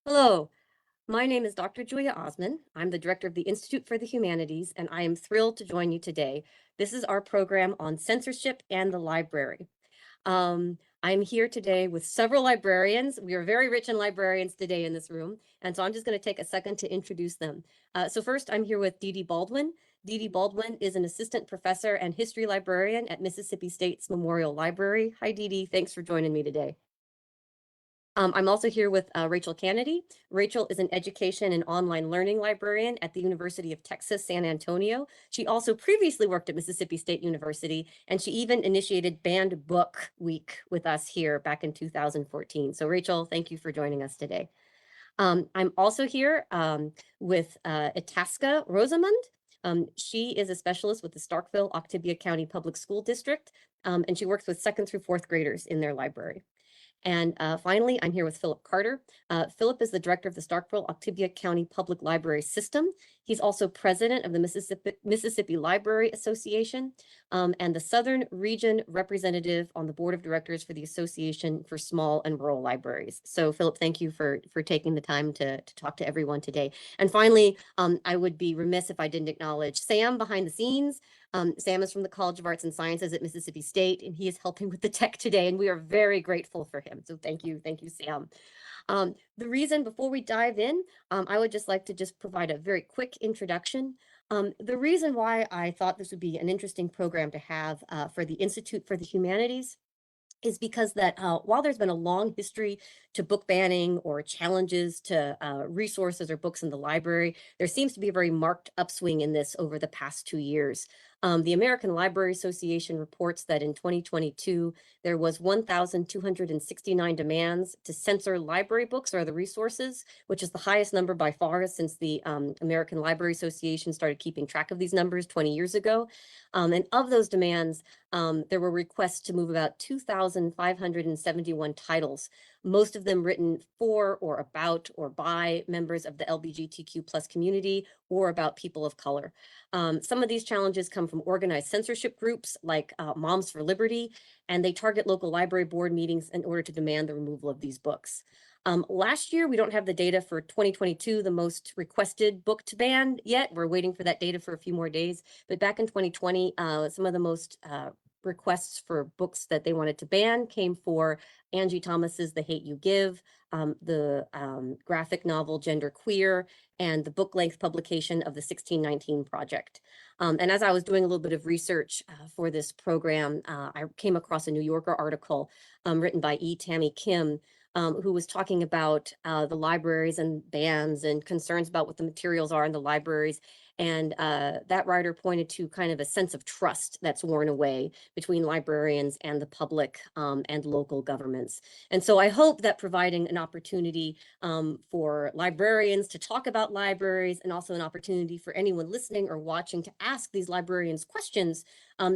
Hello, my name is Dr. Julia Osman. I'm the director of the Institute for the Humanities, and I am thrilled to join you today. This is our program on censorship and the library. I'm here today with several librarians. We are very rich in librarians today in this room, and so I'm just going to take a second to introduce them. So first, I'm here with Dee Dee Baldwin. Dee Dee Baldwin is an assistant professor and history librarian at Mississippi State's Memorial Library. Hi, Dee Dee. Thanks for joining me today. I'm also here with Rachel Kennedy. Rachel is an education and online learning librarian at the University of Texas, San Antonio. She also previously worked at Mississippi State University, and she even initiated Banned Book Week with us here back in 2014. So Rachel, thank you for joining us today. I'm also here with Itasca Rosamond. She is a specialist with the Starkville-Octavia County Public School District, and she works with second through fourth graders in their library. And finally, I'm here with Philip Carter. Philip is the director of the Starkville-Octavia County Public Library System. He's also president of the Mississippi Library Association and the Southern Region representative on the board of directors for the Association for Small and Rural Libraries. So Philip, thank you for taking the time to talk to everyone today. And finally, I would be remiss if I didn't acknowledge Sam behind the scenes. Sam is from the College of Arts and Sciences at Mississippi State, and he is helping with the tech today, and we are very grateful for him. So thank you, Sam. The reason, before we dive in, I would just like to provide a very quick introduction. The reason why I thought this would be an interesting program to have for the Institute for the Humanities is because that while there's been a long history to book banning or challenges to resources or books in the library, there seems to be a very marked upswing in this over the past 2 years. The American Library Association reports that in 2022, there was 1,269 demands to censor library books or other resources, which is the highest number by far since the American Library Association started keeping track of these numbers 20 years ago. And of those demands, there were requests to move about 2,571 titles, most of them written for or about or by members of the LGBTQ plus community or about people of color. Some of these challenges come from organized censorship groups like Moms for Liberty, and they target local library board meetings in order to demand the removal of these books. Last year, we don't have the data for 2022, the most requested book to ban yet. We're waiting for that data for a few more days. But back in 2020, some of the most requests for books that they wanted to ban came for Angie Thomas's The Hate You Give, the graphic novel Gender Queer, and the book-length publication of the 1619 Project. And as I was doing a little bit of research for this program, I came across a New Yorker article written by E. Tammy Kim, who was talking about the libraries and bans and concerns about what the materials are in the libraries. And that writer pointed to kind of a sense of trust that's worn away between librarians and the public and local governments. And so I hope that providing an opportunity for librarians to talk about libraries and also an opportunity for anyone listening or watching to ask these librarians questions,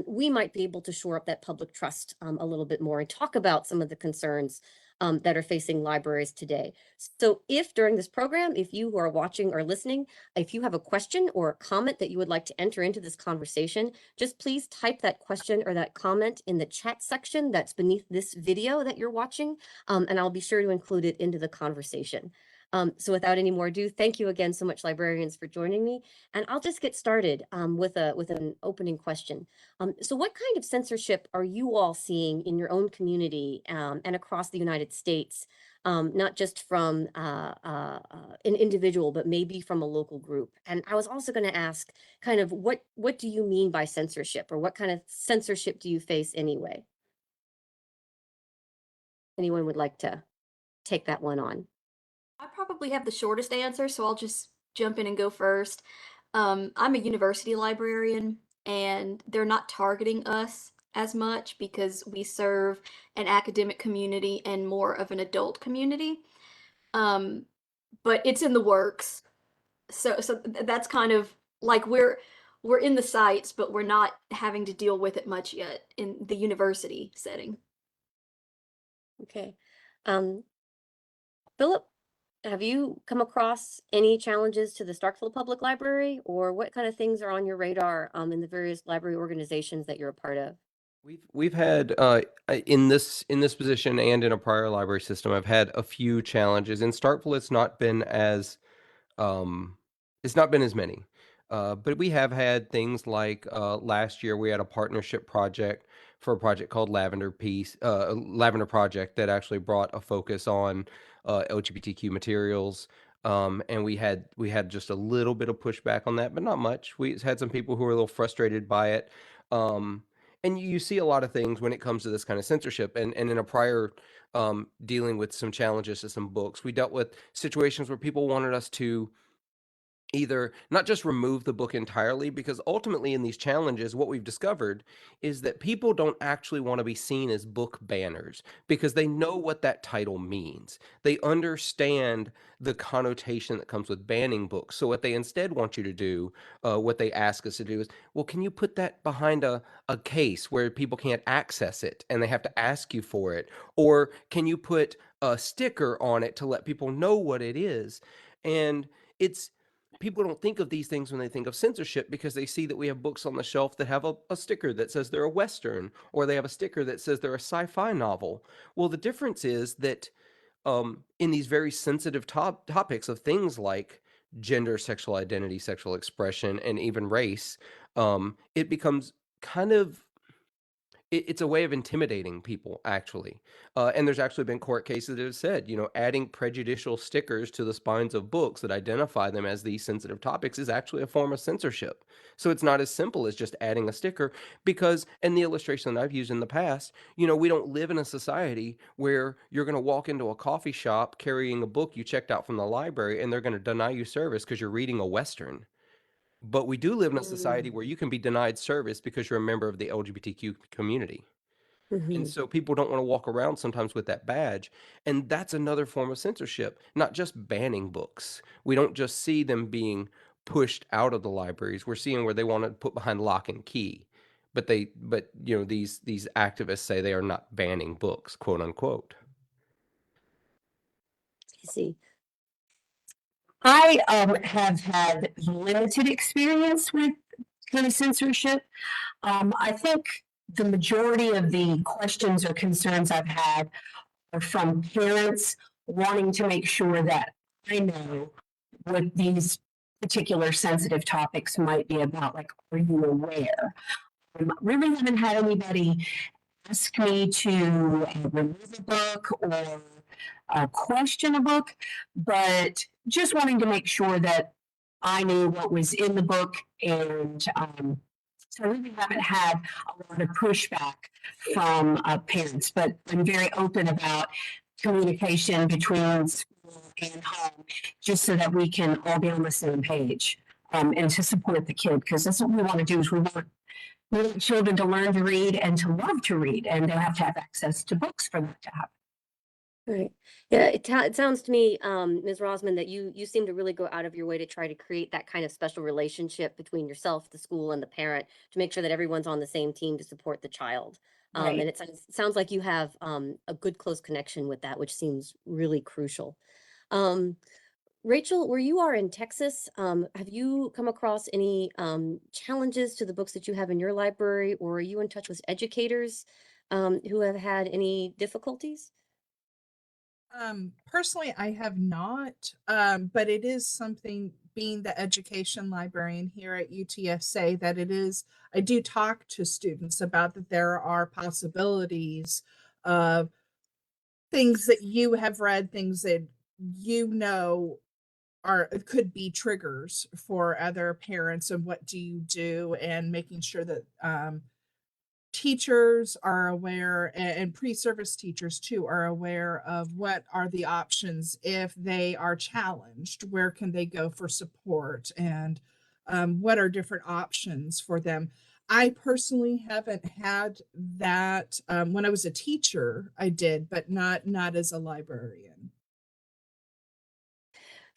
we might be able to shore up that public trust a little bit more and talk about some of the concerns that are facing libraries today. So if during this program, if you who are watching or listening, if you have a question or a comment that you would like to enter into this conversation, just please type that question or that comment in the chat section that's beneath this video that you're watching, and I'll be sure to include it into the conversation. So without any more ado, thank you again so much, librarians, for joining me. And I'll just get started with an opening question. So what kind of censorship are you all seeing in your own community and across the United States, not just from an individual, but maybe from a local group? And I was also going to ask kind of what do you mean by censorship, or what kind of censorship do you face anyway? Anyone would like to take that one on? I probably have the shortest answer, so I'll just jump in and go first. I'm a university librarian, and they're not targeting us as much because we serve an academic community and more of an adult community. Um, but it's in the works. That's kind of like we're in the sites, but we're not having to deal with it much yet in the university setting. Okay. Um, Philip, have you come across any challenges to the Starkville Public Library, or what kind of things are on your radar in the various library organizations that you're a part of? We've had in this position and in a prior library system, I've had a few challenges. In Starkville, um, it's not been as many. But we have had things like last year we had a partnership project for a project called Lavender Project that actually brought a focus on LGBTQ materials. And we had just a little bit of pushback on that, but not much. We had some people who were a little frustrated by it. Um, and you see a lot of things when it comes to this kind of censorship. And in a prior dealing with some challenges to some books, we dealt with situations where people wanted us to either not just remove the book entirely, because ultimately in these challenges what we've discovered is that people don't actually want to be seen as book banners because they know what that title means. They understand the connotation that comes with banning books. So what they instead want you to do, what they ask us to do is, well, can you put that behind a case where people can't access it and they have to ask you for it? Or can you put a sticker on it to let people know what it is? And it's people don't think of these things when they think of censorship because they see that we have books on the shelf that have a sticker that says they're a Western, or they have a sticker that says they're a sci-fi novel. Well, the difference is that in these very sensitive topics of things like gender, sexual identity, sexual expression, and even race, it becomes kind of it's a way of intimidating people, actually. And there's actually been court cases that have said, adding prejudicial stickers to the spines of books that identify them as these sensitive topics is actually a form of censorship. So it's not as simple as just adding a sticker, because, and the illustration that I've used in the past, we don't live in a society where you're going to walk into a coffee shop carrying a book you checked out from the library and they're going to deny you service because you're reading a Western. But we do live in a society where you can be denied service because you're a member of the LGBTQ community. And Mm-hmm. so people don't want to walk around sometimes with that badge. And that's another form of censorship, not just banning books. We don't just see them being pushed out of the libraries. We're seeing where they want to put behind lock and key. But these activists say they are not banning books, quote unquote. I see. I have had limited experience with kind of censorship. I think the majority of the questions or concerns I've had are from parents wanting to make sure that I know what these particular sensitive topics might be about. Like, are you aware? Really haven't had anybody ask me to remove a book or question a book, but just wanting to make sure that I knew what was in the book. And so I really haven't had a lot of pushback from parents, but I'm very open about communication between school and home, just so that we can all be on the same page. And to support the kid, because that's what we want to do. Is we want children to learn to read and to love to read, and they have to have access to books for that to happen. Right. Yeah, it sounds to me, Ms. Rosman, that you seem to really go out of your way to try to create that kind of special relationship between yourself, the school, and the parent to make sure that everyone's on the same team to support the child. And Right. it sounds like you have a good close connection with that, which seems really crucial. Um, Rachel, where you are in Texas, have you come across any challenges to the books that you have in your library, or are you in touch with educators who have had any difficulties? Personally, I have not, but it is something, being the education librarian here at UTSA, that I do talk to students about that there are possibilities of things that you have read, things that you know could be triggers for other parents, and what do you do, and making sure that teachers are aware, and pre-service teachers too are aware of what are the options if they are challenged, where can they go for support, and what are different options for them. I personally haven't had that. When I was a teacher I did, but not as a librarian.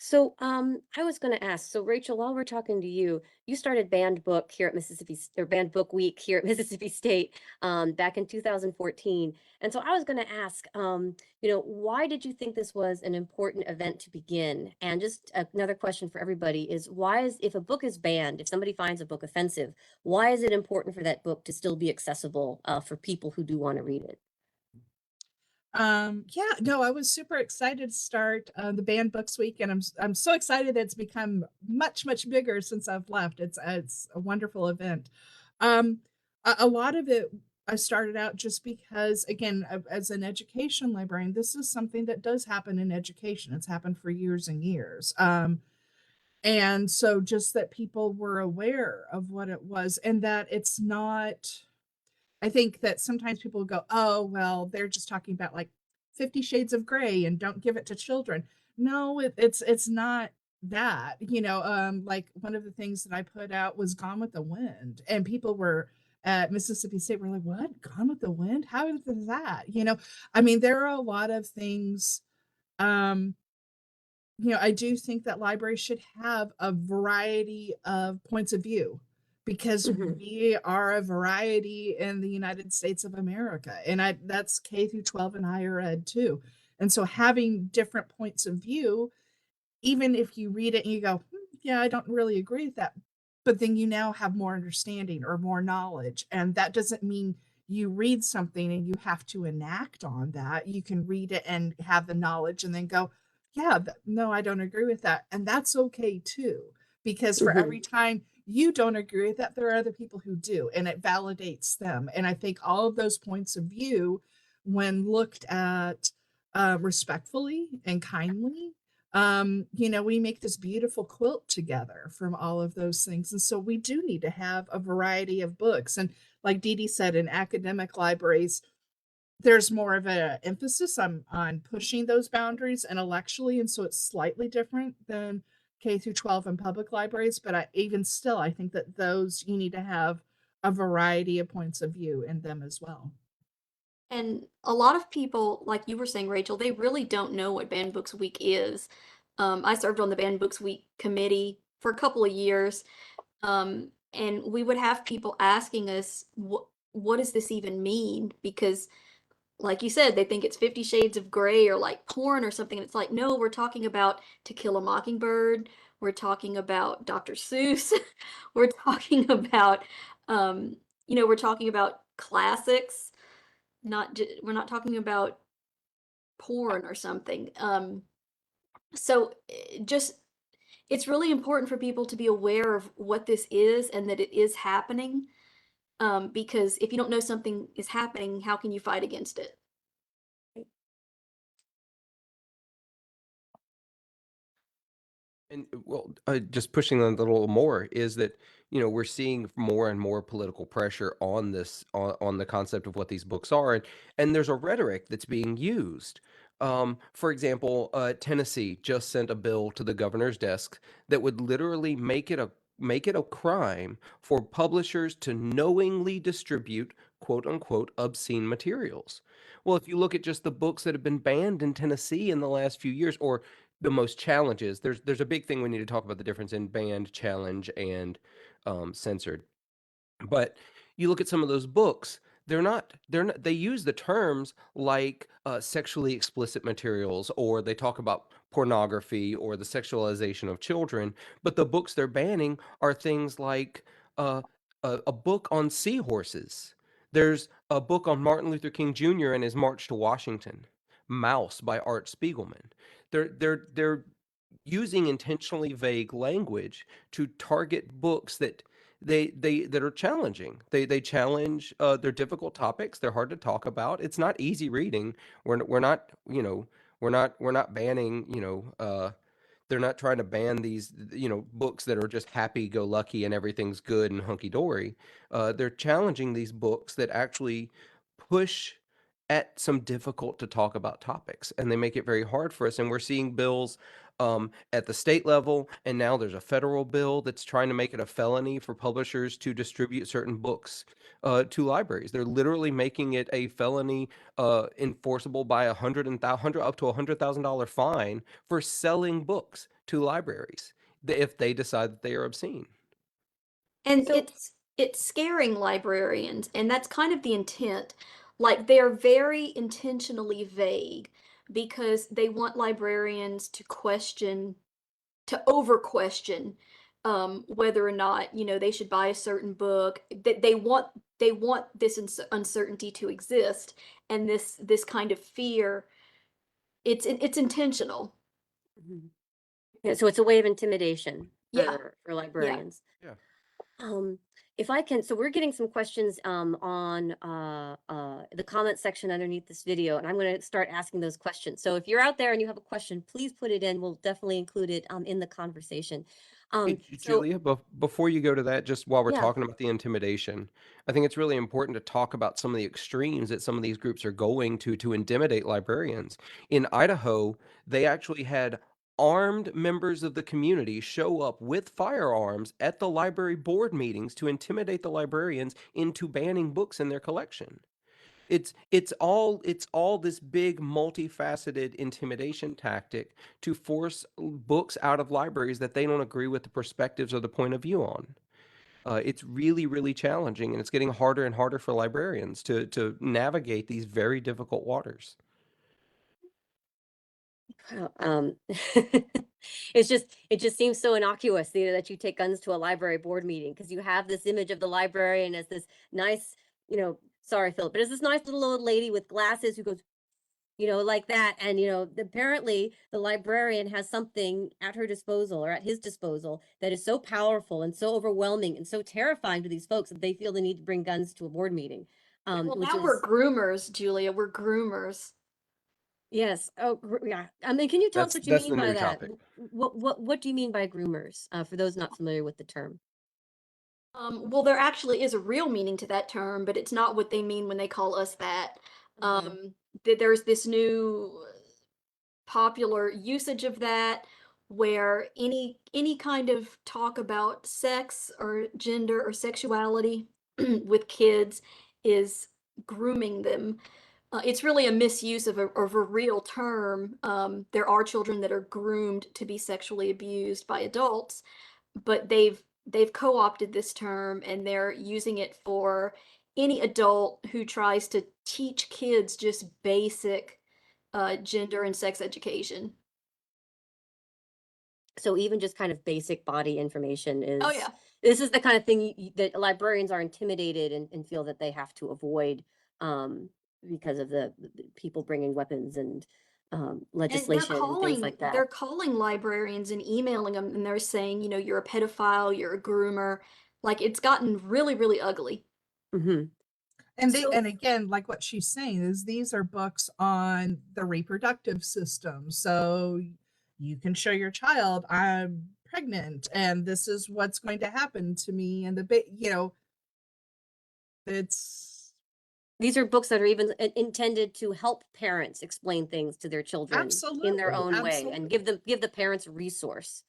So, I was going to ask, so Rachel, while we're talking to you, you started banned book here at or banned book week here at Mississippi State, back in 2014. And so I was going to ask, why did you think this was an important event to begin? And just another question for everybody is if a book is banned, if somebody finds a book offensive, why is it important for that book to still be accessible, for people who do want to read it? Yeah, no, I was super excited to start the banned books week, and I'm so excited that it's become much bigger since I've left. It's a wonderful event. um a lot of it, I started out just because, again, as an education librarian, this is something that does happen in education. It's happened for years and years. And so just that people were aware of what it was, and that it's not, I think that sometimes people go, oh, well, they're just talking about like 50 Shades of Grey and don't give it to children. No, it's not that, like one of the things that I put out was Gone with the Wind, and people were at Mississippi State were like, what? Gone with the Wind? How is that? I mean, there are a lot of things. Um, I do think that libraries should have a variety of points of view, because Mhm. we are a variety in the United States of America. And that's K through 12 and higher ed too. And so having different points of view, even if you read it and you go, yeah, I don't really agree with that, but then you now have more understanding or more knowledge. And that doesn't mean you read something and you have to enact on that. You can read it and have the knowledge and then go, yeah, no, I don't agree with that. And that's okay too, because for Mhm. every time you don't agree with that, there are other people who do, and it validates them. And I think all of those points of view, when looked at respectfully and kindly, we make this beautiful quilt together from all of those things. And so we do need to have a variety of books. And like Dee Dee said, in academic libraries, there's more of an emphasis on pushing those boundaries intellectually. And so it's slightly different than K through 12 in public libraries. But even still, I think that those, you need to have a variety of points of view in them as well. And a lot of people, like you were saying, Rachel, they really don't know what Banned Books Week is. I served on the Banned Books Week committee for a couple of years, and we would have people asking us, what does this even mean? Because, like you said, they think it's 50 Shades of Grey or like porn or something. And it's like, no, we're talking about To Kill a Mockingbird. We're talking about Dr. Seuss. We're talking about, we're talking about classics. We're not talking about porn or something. So just it's really important for people to be aware of what this is and that it is happening. Because if you don't know something is happening, how can you fight against it? And well, just pushing on a little more is that we're seeing more and more political pressure on this on the concept of what these books are, and there's a rhetoric that's being used. For example, Tennessee just sent a bill to the governor's desk that would literally make it a crime for publishers to knowingly distribute quote unquote obscene materials. Well, if you look at just the books that have been banned in Tennessee in the last few years, or the most challenges. There's a big thing we need to talk about, the difference in banned, challenge, and censored. But you look at some of those books, they use the terms like sexually explicit materials, or they talk about pornography or the sexualization of children, but the books they're banning are things like uh, a book on seahorses. There's a book on Martin Luther King Jr. and his march to Washington. Mouse by Art Spiegelman. They're using intentionally vague language to target books that are challenging. They challenge. They're difficult topics. They're hard to talk about. It's not easy reading. We're not we're not banning they're not trying to ban these books that are just happy go lucky and everything's good and hunky dory. They're challenging these books that actually push at some difficult to talk about topics, and they make it very hard for us. And we're seeing bills at the state level, and now there's a federal bill that's trying to make it a felony for publishers to distribute certain books to libraries. They're literally making it a felony, enforceable by hundred up to $100,000 fine for selling books to libraries if they decide that they are obscene. And So it's scaring librarians, and that's kind of the intent. Like they're very intentionally vague because they want librarians to question, to over question whether or not, you know, they should buy a certain book. That they want this uncertainty to exist, and this kind of fear. It's intentional. Mhm. Yeah, so it's a way of intimidation Yeah, for yeah. librarians. Yeah. Um, if I can, so we're getting some questions on the comment section underneath this video, and I'm going to start asking those questions. So if you're out there and you have a question, please put it in. We'll definitely include it in the conversation. Hey, So Julia, before you go to that, just while we're yeah, talking about the intimidation, I think it's really important to talk about some of the extremes that some of these groups are going to intimidate librarians. In Idaho, they actually had armed members of the community show up with firearms at the library board meetings to intimidate the librarians into banning books in their collection. It's all this big multifaceted intimidation tactic to force books out of libraries that they don't agree with the perspectives or the point of view on. It's really, really challenging, and it's getting harder and harder for librarians to navigate these very difficult waters. it just seems so innocuous, you know, that you take guns to a library board meeting because you have this image of the librarian as this nice, you know, sorry, Philip, but as this nice little old lady with glasses who goes, you know, like that. And, you know, apparently the librarian has something at her disposal or at his disposal that is so powerful and so overwhelming and so terrifying to these folks that they feel the need to bring guns to a board meeting. Well, Which now we're is, groomers, Julia. We're groomers. yes. Oh, yeah. I mean, can you tell us what you That's mean the by new that? topic. What do you mean by groomers? For those not familiar with the term. Well, there actually is a real meaning to that term, but it's not what they mean when they call us that. Mhm. There's this new popular usage of that where any kind of talk about sex or gender or sexuality with kids is grooming them. It's really a misuse of a real term. There are children that are groomed to be sexually abused by adults, but they've co-opted this term and they're using it for any adult who tries to teach kids just basic gender and sex education. So even just kind of basic body information Oh is, yeah. this is the kind of thing that librarians are intimidated and feel that they have to avoid um, because of the people bringing weapons and And legislation and things like they're that. calling librarians and emailing them and they're saying, you know, you're a pedophile, you're a groomer. Like it's gotten really, really ugly. Hmm. And So again, like what she's saying is these are books on the reproductive system. So you can show your child, I'm pregnant and this is what's going to happen to me. And it's These are books that are even intended to help parents explain things to their children in their absolutely, own way and absolutely. give the parents a resource.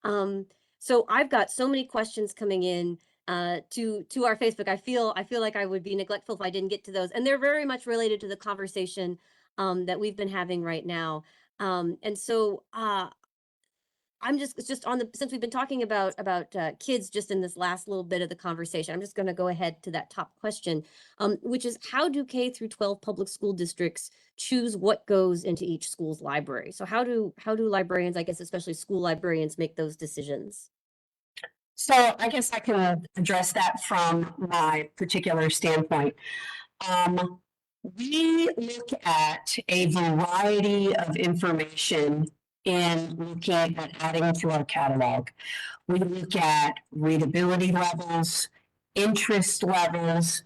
Um, so I've got so many questions coming in to our Facebook. I feel like I would be neglectful if I didn't get to those, and they're very much related to the conversation that we've been having right now. And so I'm just, it's just on the, since we've been talking about kids just in this last little bit of the conversation, I'm just going to go ahead to that top question, which is how do K through 12 public school districts choose what goes into each school's library? So how do librarians, I guess especially school librarians, make those decisions? So I guess I can address that from my particular standpoint. We look at a variety of information in looking at adding to our catalog. We look at readability levels, interest levels,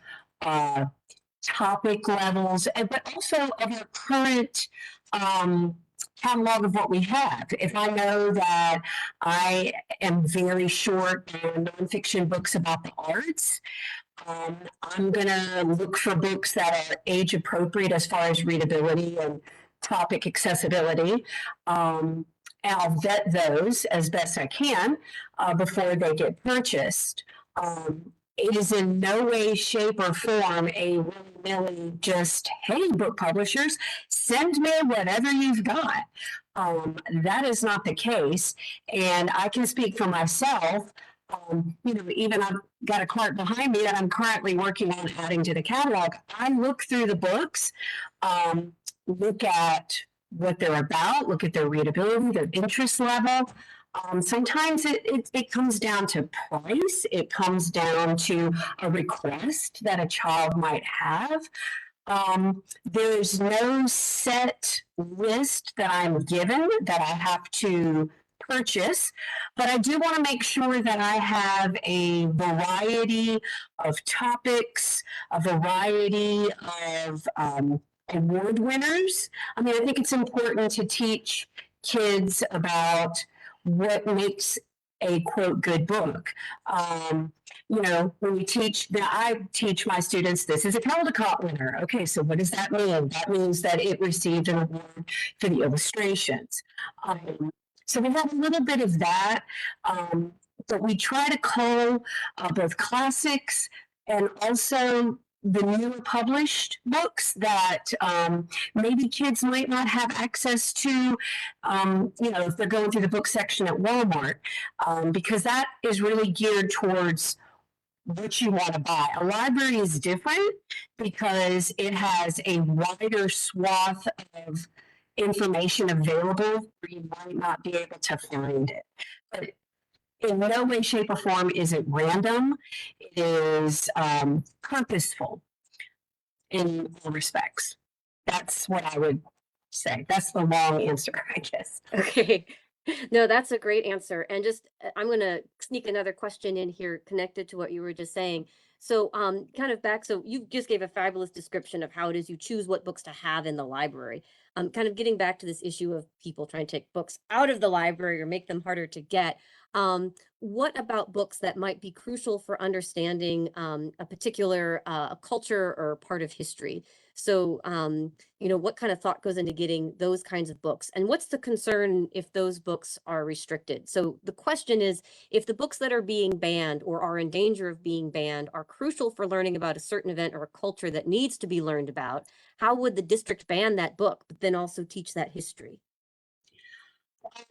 topic levels, but also of our current catalog of what we have. If I know that I am very short on nonfiction books about the arts, I'm going to look for books that are age appropriate as far as readability and topic accessibility. I'll vet those as best I can before they get purchased. it is in no way, shape, or form a willy-nilly just, hey, book publishers, send me whatever you've got. That is not the case. And I can speak for myself. Even I've got a cart behind me that I'm currently working on adding to the catalog. I look through the books, look at what they're about, look at their readability, their interest level. Sometimes it comes down to price. It comes down to a request that a child might have. There's no set list that I'm given that I have to purchase, but I do want to make sure that I have a variety of topics, a variety of award winners. I mean, I think it's important to teach kids about what makes a quote good book. When we teach, now I teach my students, this is a Caldecott winner. Okay, so what does that mean? That means that it received an award for the illustrations. So we have a little bit of that, but we try to cull both classics and also the newer published books that maybe kids might not have access to, if they're going through the book section at Walmart, because that is really geared towards what you want to buy. A library is different because it has a wider swath of information available where you might not be able to find it. But in no way, shape, or form is it random. It is purposeful in all respects. That's what I would say. That's the long answer, I guess. Okay. No, that's a great answer. And just, I'm going to sneak another question in here connected to what you were just saying. So kind of back, so you just gave a fabulous description of how it is you choose what books to have in the library. Kind of getting back to this issue of people trying to take books out of the library or make them harder to get. What about books that might be crucial for understanding a particular culture or part of history? So, what kind of thought goes into getting those kinds of books? And what's the concern if those books are restricted? So the question is, if the books that are being banned or are in danger of being banned are crucial for learning about a certain event or a culture that needs to be learned about, how would the district ban that book, but then also teach that history?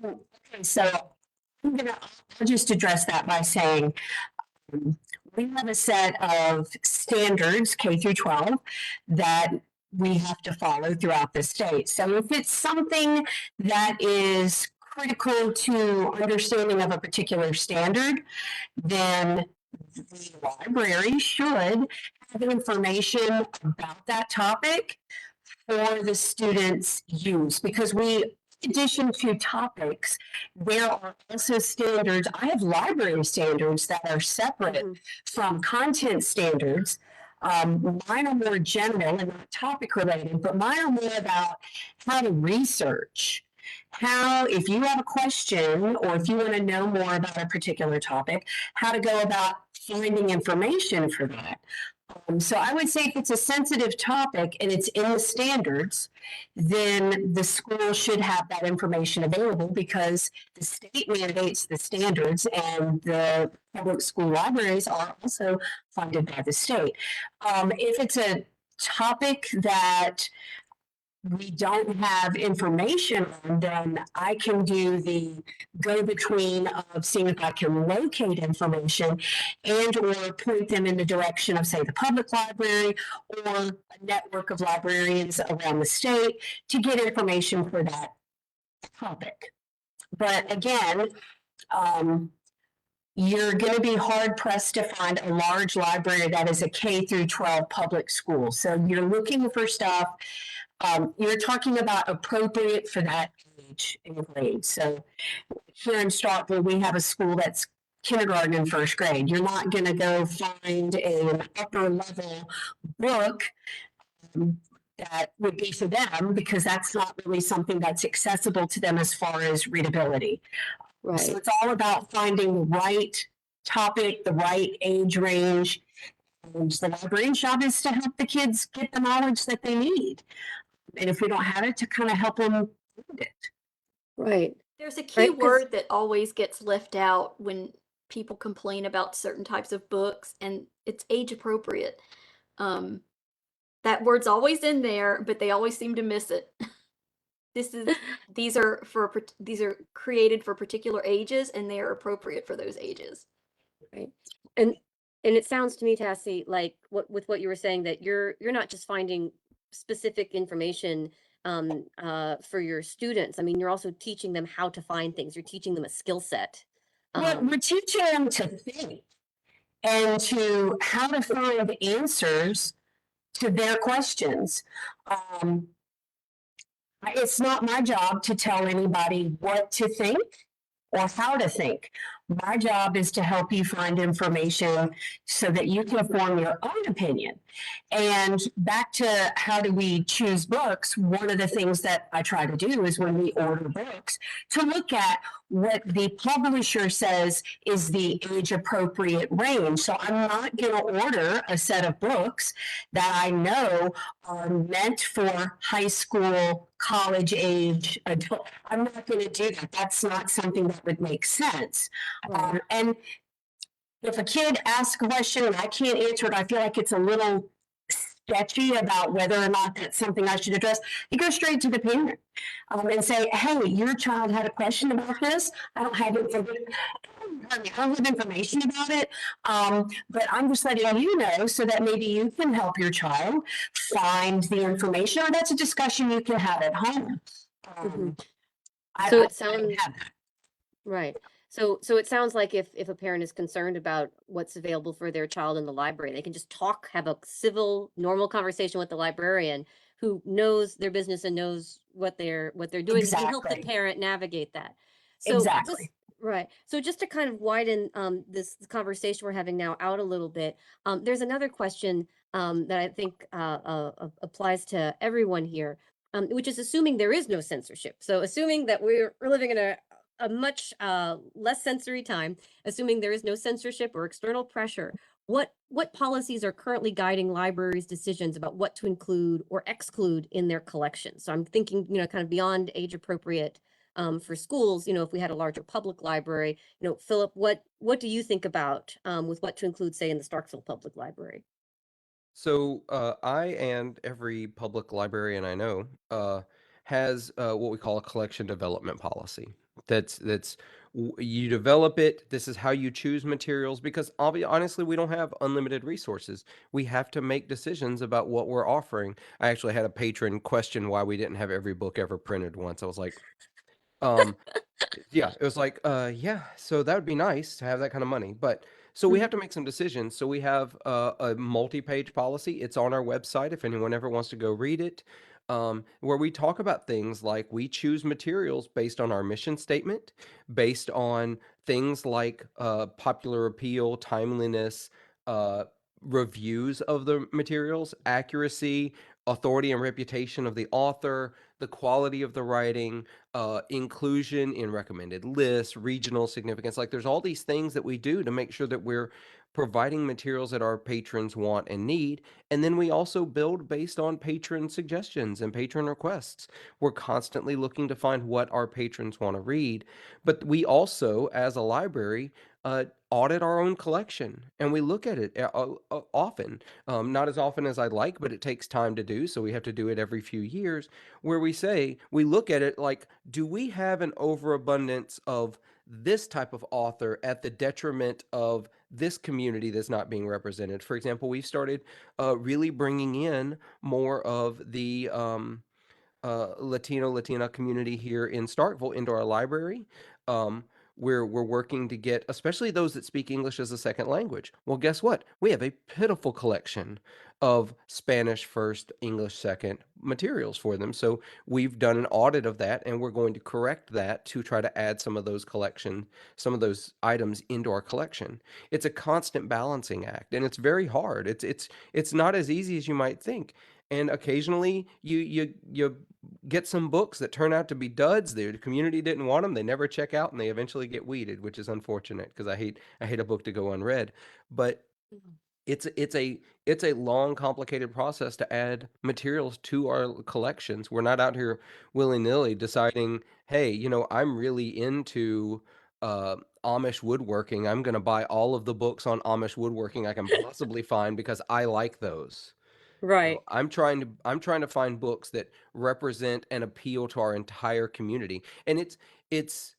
Okay, so I'll just address that by saying we have a set of standards, K through 12, that we have to follow throughout the state. So if it's something that is critical to understanding of a particular standard, then the library should have information about that topic for the students' use, because in addition to topics, there are also standards. I have library standards that are separate from content standards. Mine are more general and not topic related, but mine are more about how to research. How, if you have a question or if you want to know more about a particular topic, how to go about finding information for that. So I would say if it's a sensitive topic and it's in the standards, then the school should have that information available because the state mandates the standards and the public school libraries are also funded by the state. If it's a topic that we don't have information on, then I can do the go-between of seeing if I can locate information and or point them in the direction of, say, the public library or a network of librarians around the state to get information for that topic. But again, you're going to be hard pressed to find a large library that is a K through 12 public school. So you're looking for stuff. You're talking about appropriate for that age and grade. So here in Starkville, we have a school that's kindergarten and first grade. You're not going to go find an upper level book that would be for them because that's not really something that's accessible to them as far as readability. Right. So it's all about finding the right topic, the right age range. And the librarian's job is to help the kids get the knowledge that they need. And if we don't have it, to kind of help them find it. Right. There's a key Right, 'cause- word that always gets left out when people complain about certain types of books, and it's age appropriate. Um, that word's always in there, but they always seem to miss it. These are created for particular ages, and they are appropriate for those ages. Right. And and it sounds to me, Tassie, like what you were saying, that you're not just finding specific information for your students. I mean, you're also teaching them how to find things. You're teaching them a skill set. We're teaching them to think and to how to find answers to their questions. It's not my job to tell anybody what to think or how to think. My job is to help you find information so that you can form your own opinion. And back to how do we choose books, one of the things that I try to do is when we order books to look at what the publisher says is the age appropriate range. So I'm not going to order a set of books that I know are meant for high school, college age adult. I'm not going to do that. That's not something that would make sense. Right. And if a kid asks a question and I can't answer it, I feel like it's a little sketchy about whether or not that's something I should address. You go straight to the parent and say, "Hey, your child had a question about this. I don't have information about it, but I'm just letting you know so that maybe you can help your child find the information, or that's a discussion you can have at home." So I it sounds right. So it sounds like if a parent is concerned about what's available for their child in the library, they can just talk, have a civil, normal conversation with the librarian who knows their business and knows what they're doing, and can help the Exactly. parent navigate that. So Exactly. right. So just to kind of widen this conversation we're having now out a little bit, there's another question that I think applies to everyone here, which is assuming there is no censorship. So assuming that we're living in a much less sensory time, assuming there is no censorship or external pressure, what policies are currently guiding libraries' decisions about what to include or exclude in their collections? So I'm thinking, kind of beyond age appropriate for schools. If we had a larger public library, Philip, what do you think about with what to include, say, in the Starkville Public Library? So I and every public librarian I know has what we call a collection development policy. You develop it. This is how you choose materials because honestly, we don't have unlimited resources. We have to make decisions about what we're offering. I actually had a patron question why we didn't have every book ever printed once. I was like, um, yeah, it was like, yeah, so that would be nice to have that kind of money. But so we have to make some decisions. So we have a multi-page policy. It's on our website if anyone ever wants to go read it, where we talk about things like we choose materials based on our mission statement, based on things like popular appeal, timeliness, uh, reviews of the materials, accuracy, authority and reputation of the author, the quality of the writing, inclusion in recommended lists, regional significance. Like there's all these things that we do to make sure that we're providing materials that our patrons want and need. And then we also build based on patron suggestions and patron requests. We're constantly looking to find what our patrons want to read. But we also, as a library, audit our own collection and we look at it often. Not as often as I'd like, but it takes time to do. So we have to do it every few years where we look at it like, do we have an overabundance of this type of author at the detriment of this community that's not being represented? For example, we've started really bringing in more of the Latina community here in Starkville into our library. We're working to get, especially those that speak English as a second language. Well, guess what? We have a pitiful collection of Spanish first, English second materials for them. So we've done an audit of that, and we're going to correct that to try to add some of those items into our collection. It's a constant balancing act, and it's very hard. It's not as easy as you might think. And occasionally you get some books that turn out to be duds. The community didn't want them. They never check out, and they eventually get weeded, which is unfortunate because I hate a book to go unread. But it's a long, complicated process to add materials to our collections. We're not out here willy nilly deciding, hey, I'm really into Amish woodworking, I'm going to buy all of the books on Amish woodworking I can possibly find because I like those. Right. I'm trying to find books that represent and appeal to our entire community. And it's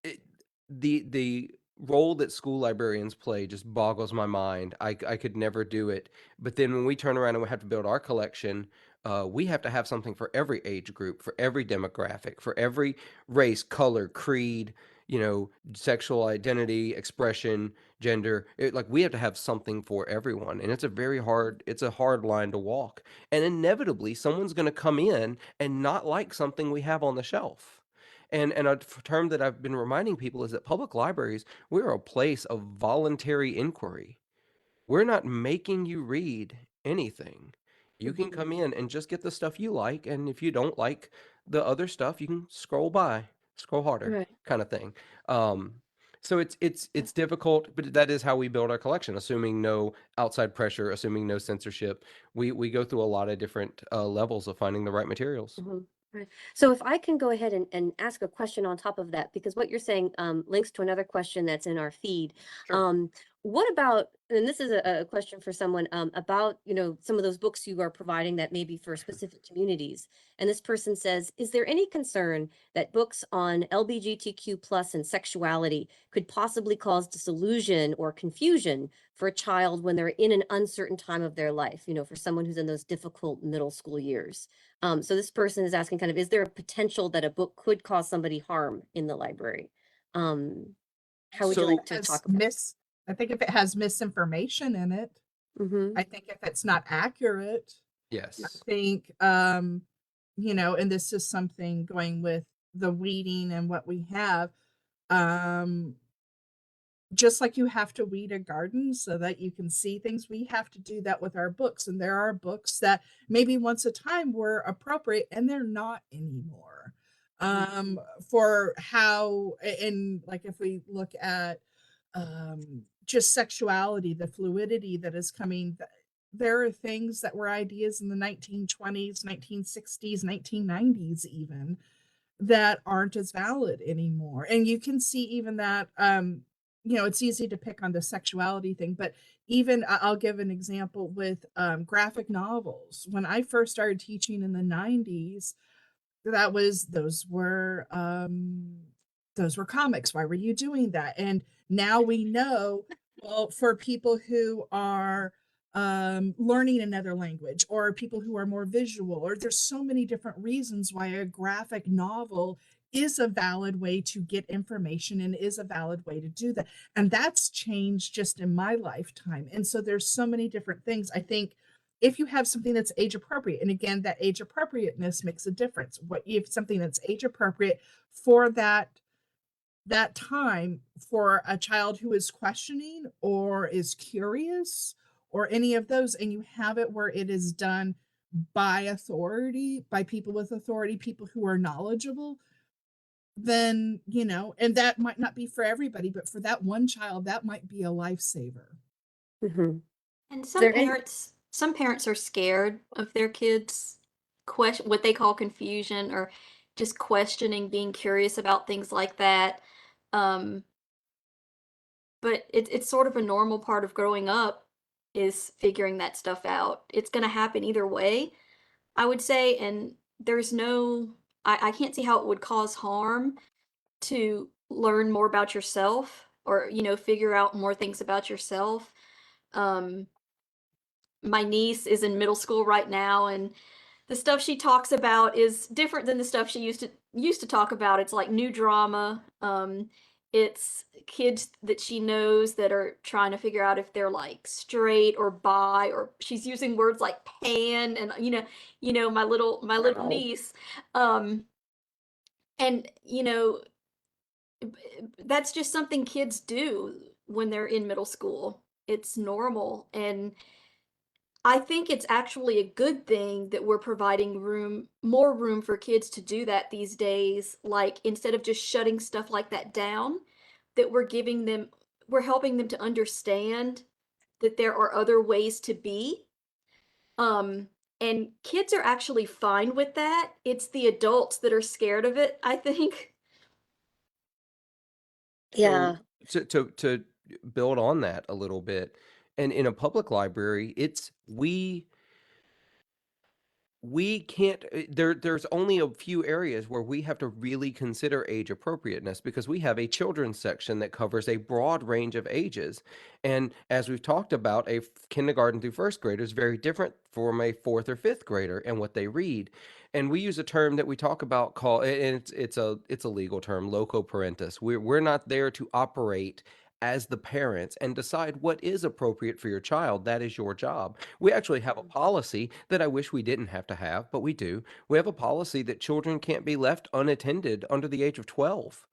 it, the role that school librarians play just boggles my mind. I could never do it. But then when we turn around and we have to build our collection, we have to have something for every age group, for every demographic, for every race, color, creed, sexual identity, expression, gender. Like we have to have something for everyone, and it's a hard line to walk. And inevitably, someone's going to come in and not like something we have on the shelf. And a term that I've been reminding people is that public libraries, we're a place of voluntary inquiry. We're not making you read anything. You can Mhm. come in and just get the stuff you like, and if you don't like the other stuff, you can scroll by, scroll harder, Right. kind of thing. Um, so it's difficult, but that is how we build our collection, assuming no outside pressure, assuming no censorship. We go through a lot of different levels of finding the right materials. Mhm. Right. So if I can go ahead and ask a question on top of that, because what you're saying links to another question that's in our feed. Sure. What about, and this is a question for someone about, some of those books you are providing that may be for specific communities. And this person says, is there any concern that books on LGBTQ plus and sexuality could possibly cause disillusion or confusion for a child when they're in an uncertain time of their life, for someone who's in those difficult middle school years? So this person is asking kind of, is there a potential that a book could cause somebody harm in the library? Um, how would you like So to Has talk about? I think if it has misinformation in it, Mm-hmm. I think if it's not accurate, I yes. think, and this is something going with the weeding and what we have, um, just like you have to weed a garden so that you can see things, we have to do that with our books. And there are books that maybe once a time were appropriate and they're not anymore. Um, for how, and like if we look at just sexuality, the fluidity that is coming, there are things that were ideas in the 1920s, 1960s, 1990s, even that aren't as valid anymore. And you can see even that, it's easy to pick on the sexuality thing, but even I'll give an example with graphic novels. When I first started teaching in the 90s, that was those were comics. Why were you doing that? And now we know, well, for people who are learning another language, or people who are more visual, or there's so many different reasons why a graphic novel is a valid way to get information and is a valid way to do that. And that's changed just in my lifetime. And so there's so many different things. I think if you have something that's age appropriate, and again, that age appropriateness makes a difference. What if something that's age appropriate for that time, for a child who is questioning or is curious or any of those, and you have it where it is done by authority, by people with authority, people who are knowledgeable, then, and that might not be for everybody, but for that one child, that might be a lifesaver. Mm-hmm. And Is there any? some parents are scared of their kids question what they call confusion, or just questioning, being curious about things like that. Um, but it's sort of a normal part of growing up, is figuring that stuff out. It's going to happen either way, I would say, and there's no I can't see how it would cause harm to learn more about yourself, or figure out more things about yourself. Um, my niece is in middle school right now, and the stuff she talks about is different than the stuff she used to talk about. It's like new drama. It's kids that she knows that are trying to figure out if they're like straight or bi, or she's using words like pan, and my little Wow. niece. Um, and that's just something kids do when they're in middle school. It's normal, and I think it's actually a good thing that we're providing more room for kids to do that these days. Like, instead of just shutting stuff like that down, that we're helping them to understand that there are other ways to be. Um, and kids are actually fine with that. It's the adults that are scared of it, I think. Yeah. To build on that a little bit, and in a public library, we can't there's only a few areas where we have to really consider age appropriateness, because we have a children's section that covers a broad range of ages. And as we've talked about, kindergarten through first grader is very different from a fourth or fifth grader and what they read. And we use a term that we talk about called, and it's a legal term, loco parentis. We're not there to operate as the parents and decide what is appropriate for your child. That is your job. We actually have a policy that I wish we didn't have to have, but we do. We have a policy that children can't be left unattended under the age of 12,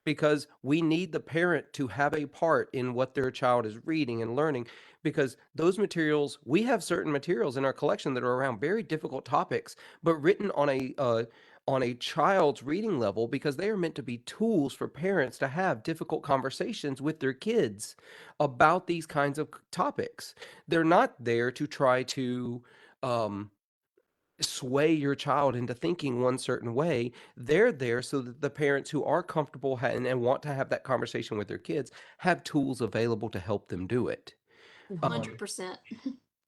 because we need the parent to have a part in what their child is reading and learning, because those materials, we have certain materials in our collection that are around very difficult topics, but written on a child's reading level, because they are meant to be tools for parents to have difficult conversations with their kids about these kinds of topics. They're not there to try to um, sway your child into thinking one certain way. They're there so that the parents who are comfortable and want to have that conversation with their kids have tools available to help them do it. Mhm. 100%.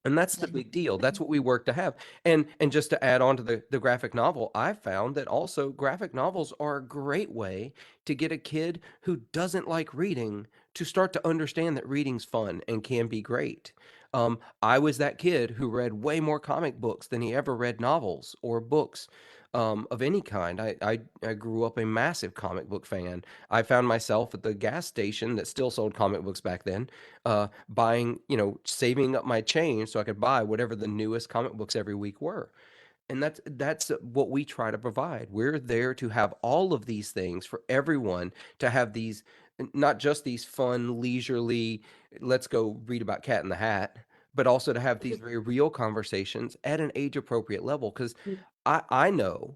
And that's the big deal. That's what we work to have. And just to add on to the graphic novel, I found that also graphic novels are a great way to get a kid who doesn't like reading to start to understand that reading's fun and can be great. I was that kid who read way more comic books than he ever read novels or books of any kind. I grew up a massive comic book fan. I found myself at the gas station that still sold comic books back then, buying, saving up my change so I could buy whatever the newest comic books every week were. And that's what we try to provide. We're there to have all of these things for everyone to have these, not just these fun, leisurely, let's go read about Cat in the Hat, but also to have these very real conversations at an age appropriate level. Because I know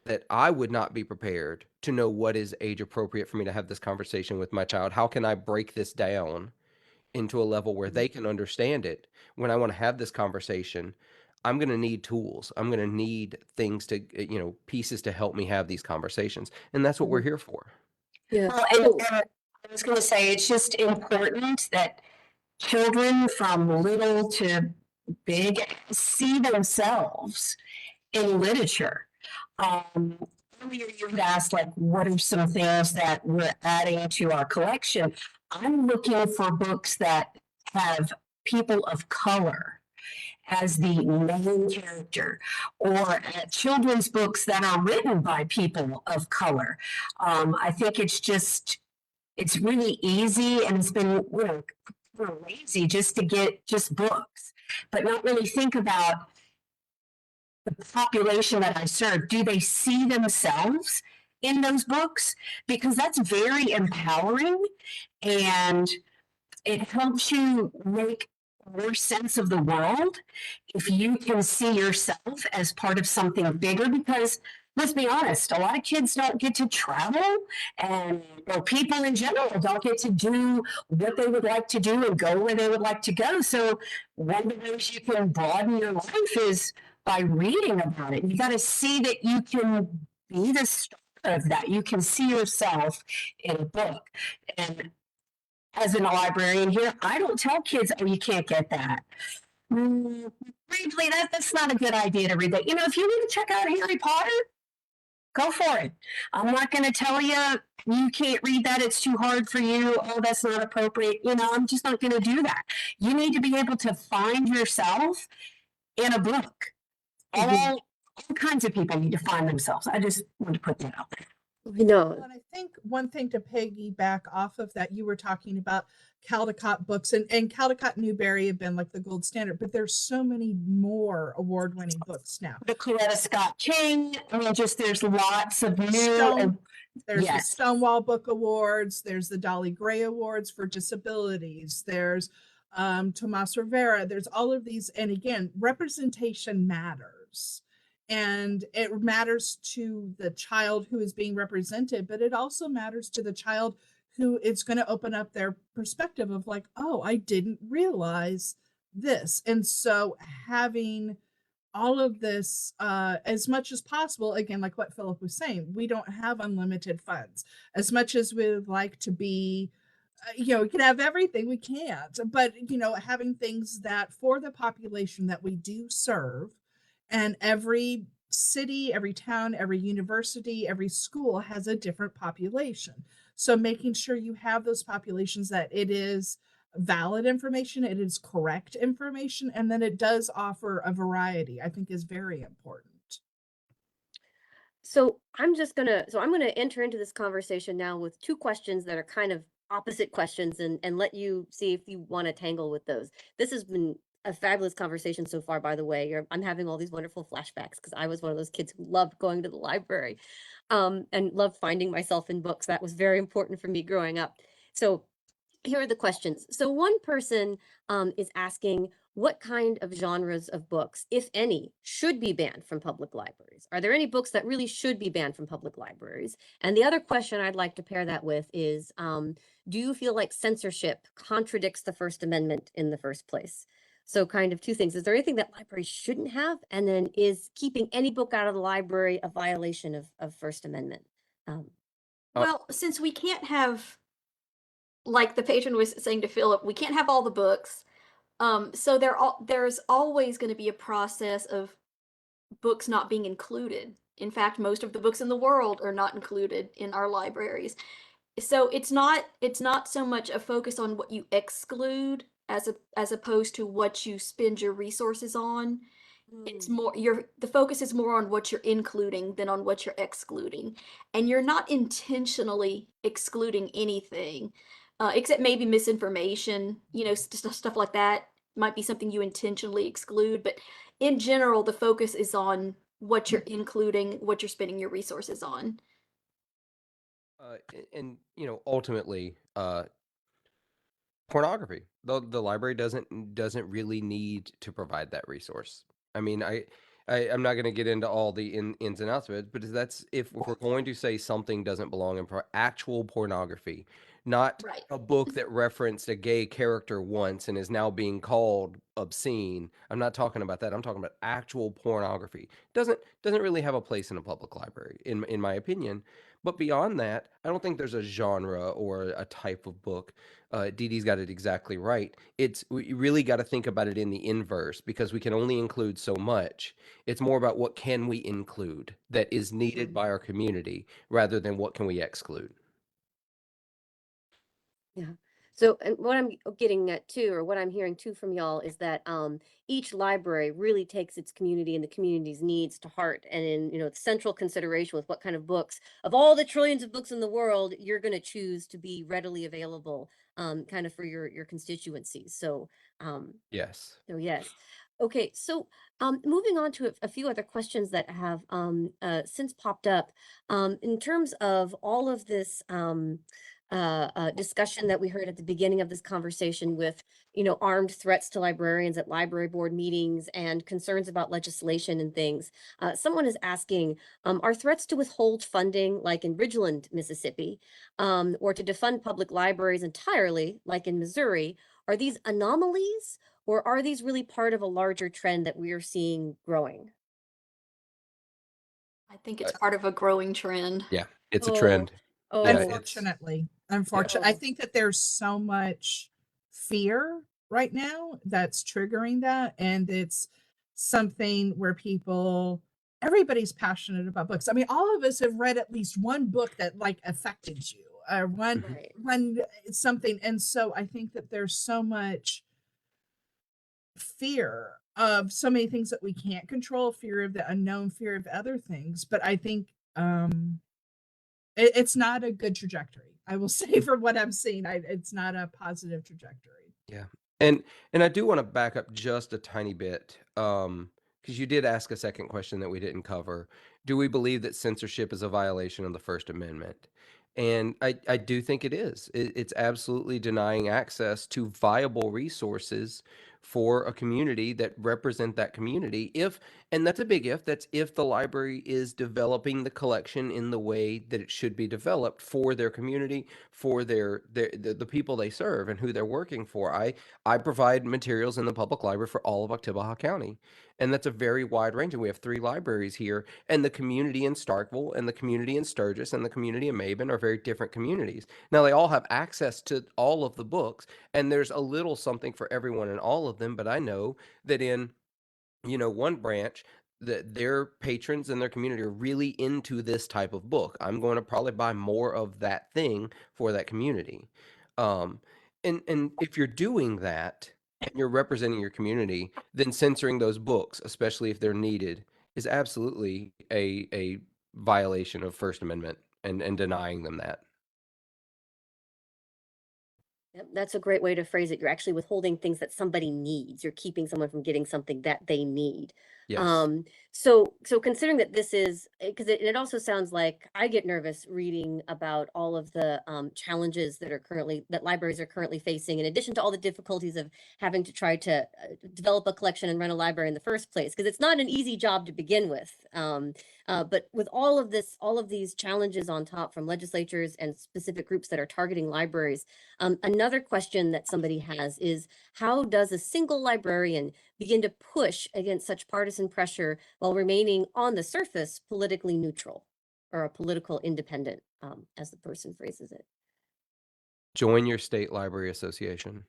that I would not be prepared to know what is age appropriate for me to have this conversation with my child. How can I break this down into a level where they can understand it? When I want to have this conversation, I'm going to need tools. I'm going to need things to, pieces to help me have these conversations. And that's what we're here for. Yeah. Well, and I was going to say, it's just important that children from little to big see themselves in literature. Um, Earlier you had asked, like, what are some things that we're adding to our collection? I'm looking for books that have people of color as the main character, or children's books that are written by people of color. I think it's really easy, and it's been, lazy just to get just books, but not really think about the population that I serve. Do they see themselves in those books? Because that's very empowering, and it helps you make more sense of the world if you can see yourself as part of something bigger. Because let's be honest, a lot of kids don't get to travel, and or people in general don't get to do what they would like to do and go where they would like to go. So one of the ways you can broaden your life is by reading about it. You got to see that you can be the star of that. You can see yourself in a book. And as a librarian here, I don't tell kids, oh, you can't get that. Briefly, that's not a good idea to read that. If you want to check out Harry Potter, go for it. I'm not going to tell you, you can't read that, it's too hard for you. Oh, that's not appropriate. I'm just not going to do that. You need to be able to find yourself in a book. All kinds of people need to find themselves. I just want to put that out there. No. And I think one thing to piggyback off of that, you were talking about Caldecott books, and Caldecott Newberry have been like the gold standard, but there's so many more award-winning books now. The Coretta Scott King. I mean, there's lots of new. There's the Yes. Stonewall Book Awards. There's the Dolly Gray Awards for disabilities. There's Tomas Rivera. There's all of these. And again, representation matters. And it matters to the child who is being represented, but it also matters to the child who it's going to open up their perspective of like, oh, I didn't realize this. And so having all of this, as much as possible, again, like what Philip was saying, we don't have unlimited funds. As much as we'd like to be, we can have everything, we can't. But, having things that for the population that we do serve, and every city, every town, every university, every school has a different population. So making sure you have those populations, that it is valid information, it is correct information, and then it does offer a variety, I think is very important. So I'm gonna enter into this conversation now with two questions that are kind of opposite questions, and let you see if you want to tangle with those. This has been a fabulous conversation so far, by the way. I'm having all these wonderful flashbacks because I was one of those kids who loved going to the library, and loved finding myself in books. That was very important for me growing up. So here are the questions. So one person is asking, what kind of genres of books, if any, should be banned from public libraries? Are there any books that really should be banned from public libraries? And the other question I'd like to pair that with is, do you feel like censorship contradicts the First Amendment in the first place? So kind of two things. Is there anything that libraries shouldn't have? And then is keeping any book out of the library a violation of First Amendment? Well, since we can't have, like the patron was saying to Philip, we can't have all the books. So there's always going to be a process of books not being included. In fact, most of the books in the world are not included in our libraries. So it's not so much a focus on what you exclude as opposed to what you spend your resources on. It's more the focus is more on what you're including than on what you're excluding. And you're not intentionally excluding anything, except maybe misinformation, stuff like that might be something you intentionally exclude. But in general, the focus is on what you're including, what you're spending your resources on. And ultimately, pornography. The library doesn't really need to provide that resource. I mean, I'm not going to get into all the ins and outs of it, but that's if we're going to say something doesn't belong in actual pornography, not Right. a book that referenced a gay character once and is now being called obscene. I'm not talking about that. I'm talking about actual pornography. Doesn't really have a place in a public library, in my opinion. But beyond that, I don't think there's a genre or a type of book. Dee Dee's got it exactly right. We really got to think about it in the inverse because we can only include so much. It's more about what can we include that is needed by our community rather than what can we exclude. Yeah. So, and what I'm getting at too, or what I'm hearing too from y'all is that each library really takes its community and the community's needs to heart. And in, the central consideration with what kind of books, of all the trillions of books in the world, you're going to choose to be readily available kind of for your constituencies. Yes. So yes. Okay, so moving on to a few other questions that have since popped up in terms of all of this discussion that we heard at the beginning of this conversation with, armed threats to librarians at library board meetings and concerns about legislation and things. Someone is asking, are threats to withhold funding, like in Ridgeland, Mississippi, or to defund public libraries entirely, like in Missouri, are these anomalies? Or are these really part of a larger trend that we are seeing growing? I think it's part of a growing trend. Yeah, it's a Oh, trend. oh, Yeah, Unfortunately, I think that there's so much fear right now that's triggering that, and it's something where everybody's passionate about books. I mean, all of us have read at least one book that like affected you, or right. one something, and so I think that there's so much fear of so many things that we can't control, fear of the unknown, fear of other things. But I think it's not a good trajectory. I will say from what I'm seeing, it's not a positive trajectory. Yeah. And I do want to back up just a tiny bit, because you did ask a second question that we didn't cover. Do we believe that censorship is a violation of the First Amendment? And I do think it is. It's absolutely denying access to viable resources for a community that represent that community. And that's a big if, that's if the library is developing the collection in the way that it should be developed for their community, for the people they serve and who they're working for. I provide materials in the public library for all of Oktibbeha County. And that's a very wide range. And we have 3 libraries here, and the community in Starkville and the community in Sturgis and the community in Maben are very different communities. Now, they all have access to all of the books, and there's a little something for everyone in all of them, but I know that in one branch that their patrons and their community are really into this type of book. I'm going to probably buy more of that thing for that community. Um, and if you're doing that and you're representing your community, then censoring those books, especially if they're needed, is absolutely a violation of First Amendment and denying them that. Yep, that's a great way to phrase it. You're actually withholding things that somebody needs. You're keeping someone from getting something that they need. Yes. So considering that this is because it also sounds like I get nervous reading about all of the challenges that libraries are currently facing, in addition to all the difficulties of having to try to develop a collection and run a library in the first place, because it's not an easy job to begin with. But with all of these challenges on top from legislatures and specific groups that are targeting libraries, another question that somebody has is, how does a single librarian begin to push against such partisan pressure while remaining on the surface politically neutral, or a political independent, as the person phrases it? Join your state library association.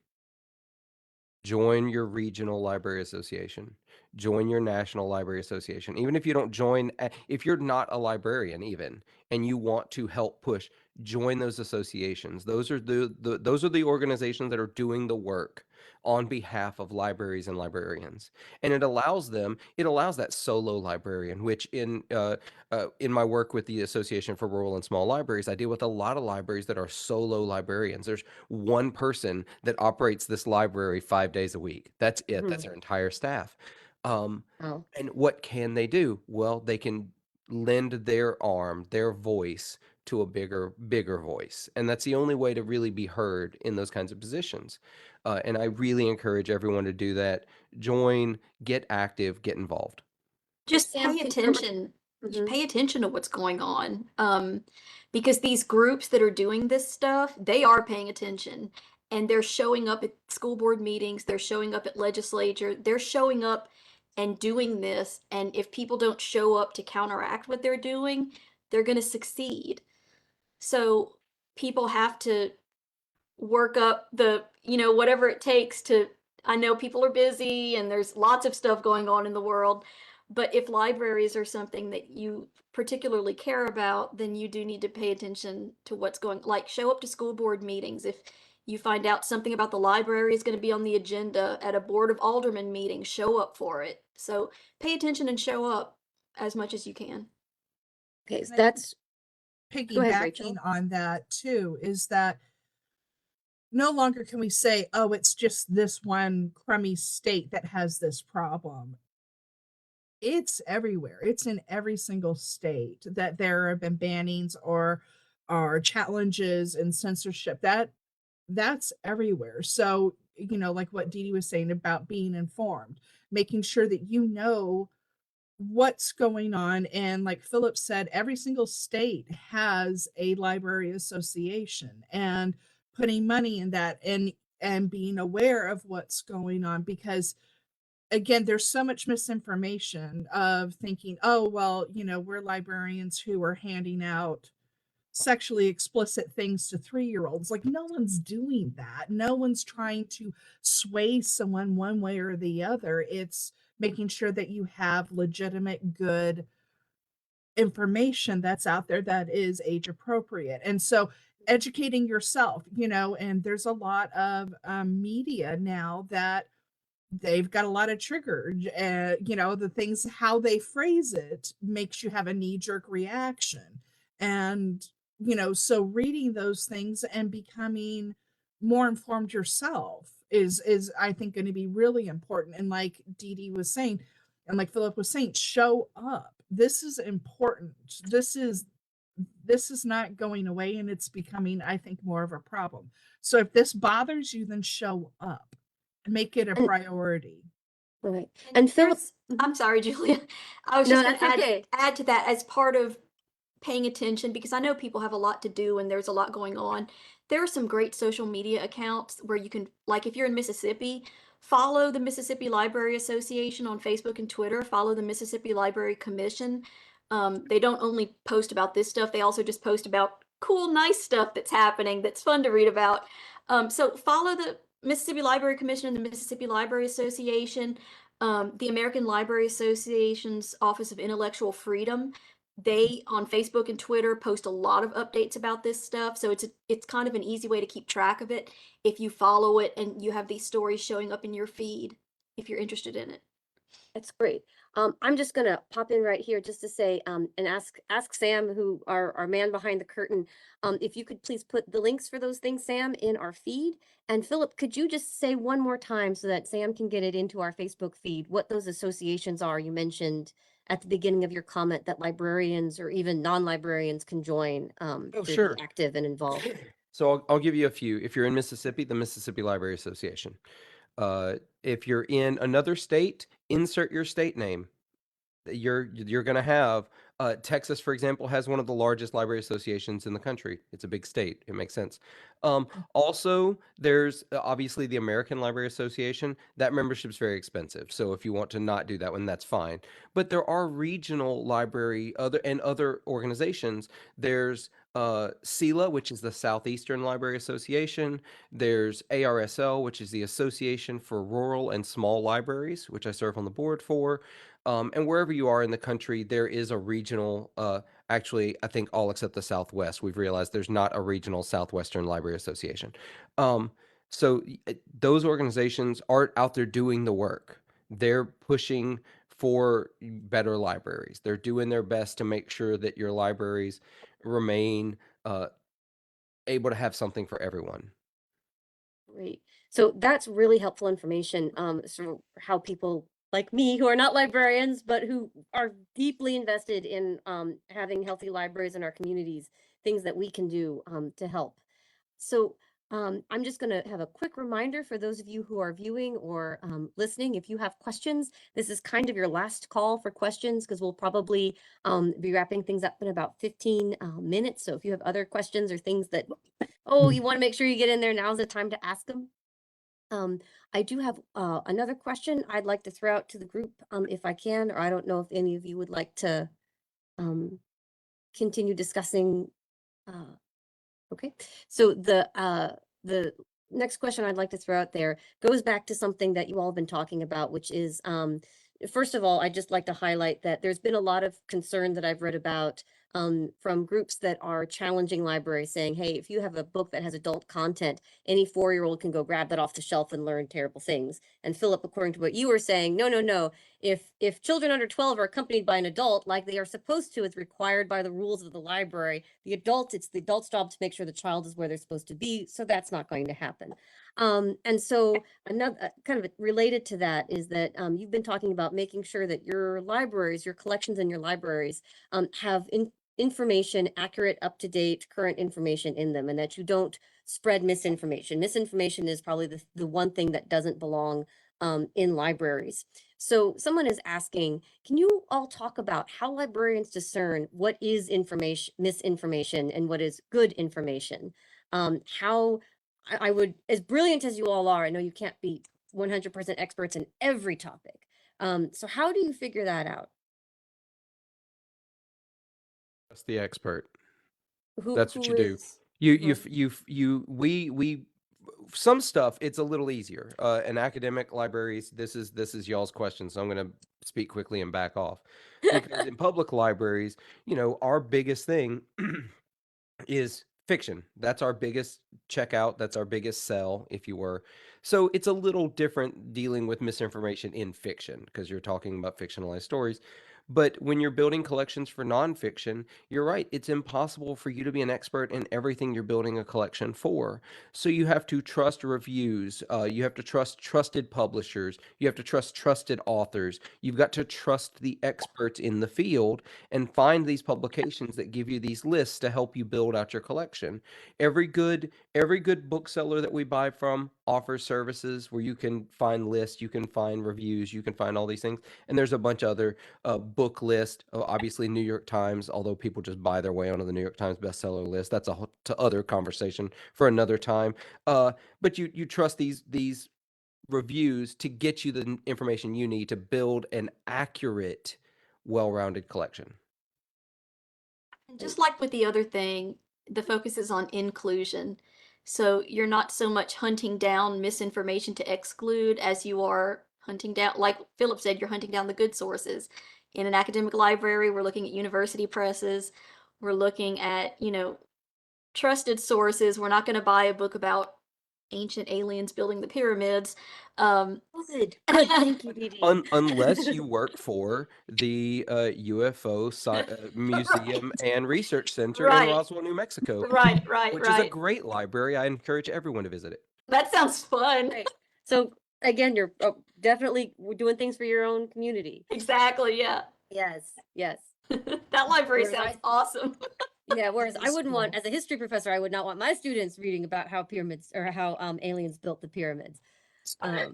Join your regional library association. Join your national library association. Even if you don't join, if you're not a librarian even, and you want to help push, join those associations. Those are those are the organizations that are doing the work on behalf of libraries and librarians. And it allows that solo librarian, which in my work with the Association for Rural and Small Libraries, I deal with a lot of libraries that are solo librarians. There's one person that operates this library 5 days a week. That's it. That's their entire staff. Um, Oh, and what can they do? Well, they can lend their arm, their voice to a bigger voice. And that's the only way to really be heard in those kinds of positions. And I really encourage everyone to do that. Join, get active, get involved. Just Sam, pay attention. Mhm. Pay attention to what's going on. Because these groups that are doing this stuff, they are paying attention and they're showing up at school board meetings, they're showing up at legislature, they're showing up and doing this. And if people don't show up to counteract what they're doing, they're going to succeed. So people have to work up the, whatever it takes to. I know people are busy and there's lots of stuff going on in the world, but if libraries are something that you particularly care about, then you do need to pay attention to what's going, like show up to school board meetings. If you find out something about the library is going to be on the agenda at a board of aldermen meeting, show up for it. So pay attention and show up as much as you can. Okay, And I that's go ahead, piggybacking Rachel. on that too is that no longer can we say, oh, it's just this one crummy state that has this problem. It's everywhere. It's in every single state that there have been bannings or challenges and censorship. That's everywhere. So, like what Dee Dee was saying about being informed, making sure that you know what's going on. And like Philip said, every single state has a library association, and putting money in that and being aware of what's going on, because again, there's so much misinformation of thinking, oh, well, we're librarians who are handing out sexually explicit things to 3-year-olds. Like, no one's doing that. No one's trying to sway someone one way or the other. It's making sure that you have legitimate, good information that's out there that is age appropriate. And so educating yourself, and there's a lot of media now that they've got a lot of trigger, the things, how they phrase it makes you have a knee-jerk reaction. And so reading those things and becoming more informed yourself is I think going to be really important. And like Dee Dee was saying, and like Philip was saying, show up. This is important. This is not going away, and it's becoming, I think, more of a problem. So if this bothers you, then show up. Make it a And priority. right. And Philip, I'm sorry, Julia. I was no, just going that's to okay. add to that as part of paying attention, because I know people have a lot to do and there's a lot going on. There are some great social media accounts where you can, like if you're in Mississippi, Follow the Mississippi Library Association on Facebook and Twitter. Follow the Mississippi Library Commission. They don't only post about this stuff, they also just post about cool, nice stuff that's happening that's fun to read about. So follow the Mississippi Library Commission and the Mississippi Library Association, the American Library Association's Office of Intellectual Freedom. They on Facebook and Twitter post a lot of updates about this stuff, so it's kind of an easy way to keep track of it if you follow it and you have these stories showing up in your feed if you're interested in it. That's great. I'm just gonna pop in right here just to say, and ask Sam, who our man behind the curtain, if you could please put the links for those things, Sam, in our feed. And Philip, could you just say one more time so that Sam can get it into our Facebook feed, what those associations are? You mentioned at the beginning of your comment that librarians or even non-librarians can join to sure. be active and involved. So I'll give you a few. If you're in Mississippi, the Mississippi Library Association. If you're in another state, insert your state name. You're going to have Texas, for example, has one of the largest library associations in the country. It's a big state. It makes sense. Also, there's obviously the American Library Association. That membership's very expensive. So if you want to not do that one, that's fine. But there are regional library other organizations. There's SELA, which is the Southeastern Library Association. There's ARSL, which is the Association for Rural and Small Libraries, which I serve on the board for. And wherever you are in the country, there is a regional, actually, I think all except the Southwest, we've realized there's not a regional Southwestern Library Association. So those organizations are out there doing the work. They're pushing for better libraries. They're doing their best to make sure that your libraries remain able to have something for everyone. Great. So that's really helpful information. So how people like me who are not librarians, but who are deeply invested in having healthy libraries in our communities, things that we can do to help. So I'm just going to have a quick reminder for those of you who are viewing or listening. If you have questions, this is kind of your last call for questions because we'll probably be wrapping things up in about 15 minutes. So if you have other questions or things that, you want to make sure you get in there, now's the time to ask them. I do have another question I'd like to throw out to the group if I can, or I don't know if any of you would like to continue discussing. Okay, so the next question I'd like to throw out there goes back to something that you all have been talking about, which is first of all, I'd just like to highlight that there's been a lot of concern that I've read about from groups that are challenging libraries saying, hey, if you have a book that has adult content, any 4-year-old can go grab that off the shelf and learn terrible things. And Philip, according to what you were saying, no. If children under 12 are accompanied by an adult, like they are supposed to, as required by the rules of the library, it's the adult's job to make sure the child is where they're supposed to be. So that's not going to happen. And so another kind of related to that is that you've been talking about making sure that your libraries, your collections in your libraries have information, accurate, up-to-date, current information in them, and that you don't spread misinformation. Misinformation is probably the one thing that doesn't belong in libraries. So someone is asking, can you all talk about how librarians discern what is misinformation and what is good information? How I would, as brilliant as you all are, I know you can't be 100% experts in every topic. So how do you figure that out? That's the expert. Who, That's what who you do. We some stuff it's a little easier. In academic libraries, this is y'all's question, so I'm going to speak quickly and back off. Because in public libraries, our biggest thing is fiction. That's our biggest checkout. That's our biggest sell, if you were. So it's a little different dealing with misinformation in fiction because you're talking about fictionalized stories. But when you're building collections for nonfiction, you're right. It's impossible for you to be an expert in everything you're building a collection for. So you have to trust reviews. You have to trust trusted publishers. You have to trust trusted authors. You've got to trust the experts in the field and find these publications that give you these lists to help you build out your collection. Every good bookseller that we buy from offers services where you can find lists, you can find reviews, you can find all these things. And there's a bunch of other book list, obviously New York Times, although people just buy their way onto the New York Times bestseller list. That's a other conversation for another time. But you trust these reviews to get you the information you need to build an accurate, well-rounded collection. And just like with the other thing, the focus is on inclusion. So you're not so much hunting down misinformation to exclude as you are hunting down, like Philip said, you're hunting down the good sources. In an academic library, we're looking at university presses. We're looking at, trusted sources. We're not going to buy a book about ancient aliens building the pyramids. Good. Good. Thank you, Dee Dee. Unless you work for the UFO Museum and Research Center in Right. Roswell, New Mexico, Right, which is a right. great library. I encourage everyone to visit it. That sounds fun. Right. So again, you're definitely doing things for your own community. Exactly, yeah. Yes. Yes. That library Whereas sounds awesome. Yeah. Whereas I That's wouldn't want, cool. as a history professor, I would not want my students reading about how pyramids or how aliens built the pyramids. Well,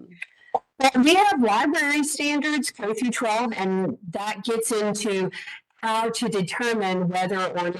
we have library standards, K through 12, and that gets into how to determine whether or not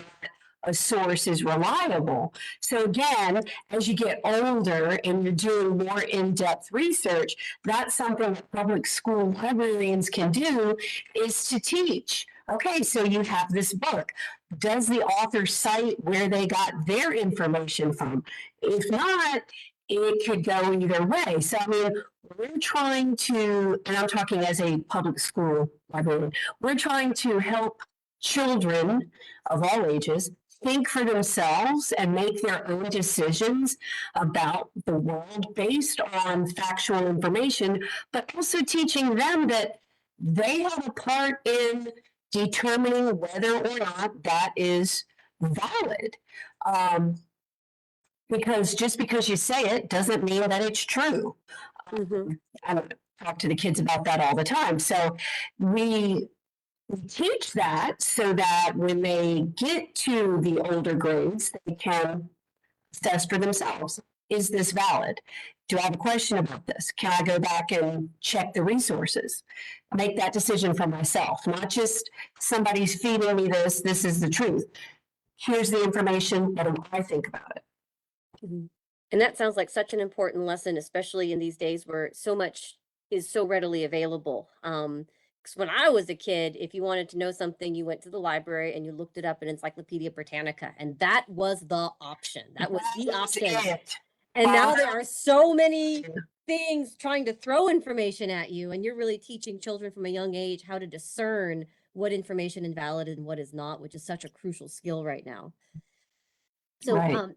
a source is reliable. So again, as you get older and you're doing more in-depth research, that's something that public school librarians can do, is to teach. Okay, so you have this book. Does the author cite where they got their information from? If not, it could go either way. So, I mean, we're trying to, and I'm talking as a public school librarian, we're trying to help children of all ages think for themselves and make their own decisions about the world based on factual information, but also teaching them that they have a part in determining whether or not that is valid. Because just because you say it doesn't mean that it's true. I don't talk to the kids about that all the time. So we teach that so that when they get to the older grades, they can assess for themselves. Is this valid? Do I have a question about this? Can I go back and check the resources? Make that decision for myself, not just somebody's feeding me this, this is the truth. Here's the information, what do I think about it? And that sounds like such an important lesson, especially in these days where so much is so readily available. Because when I was a kid, if you wanted to know something, you went to the library and you looked it up in Encyclopedia Britannica, and that was the option. That was the option. And now there are so many things trying to throw information at you, and you're really teaching children from a young age how to discern what information is valid and what is not, which is such a crucial skill right now. So, Right.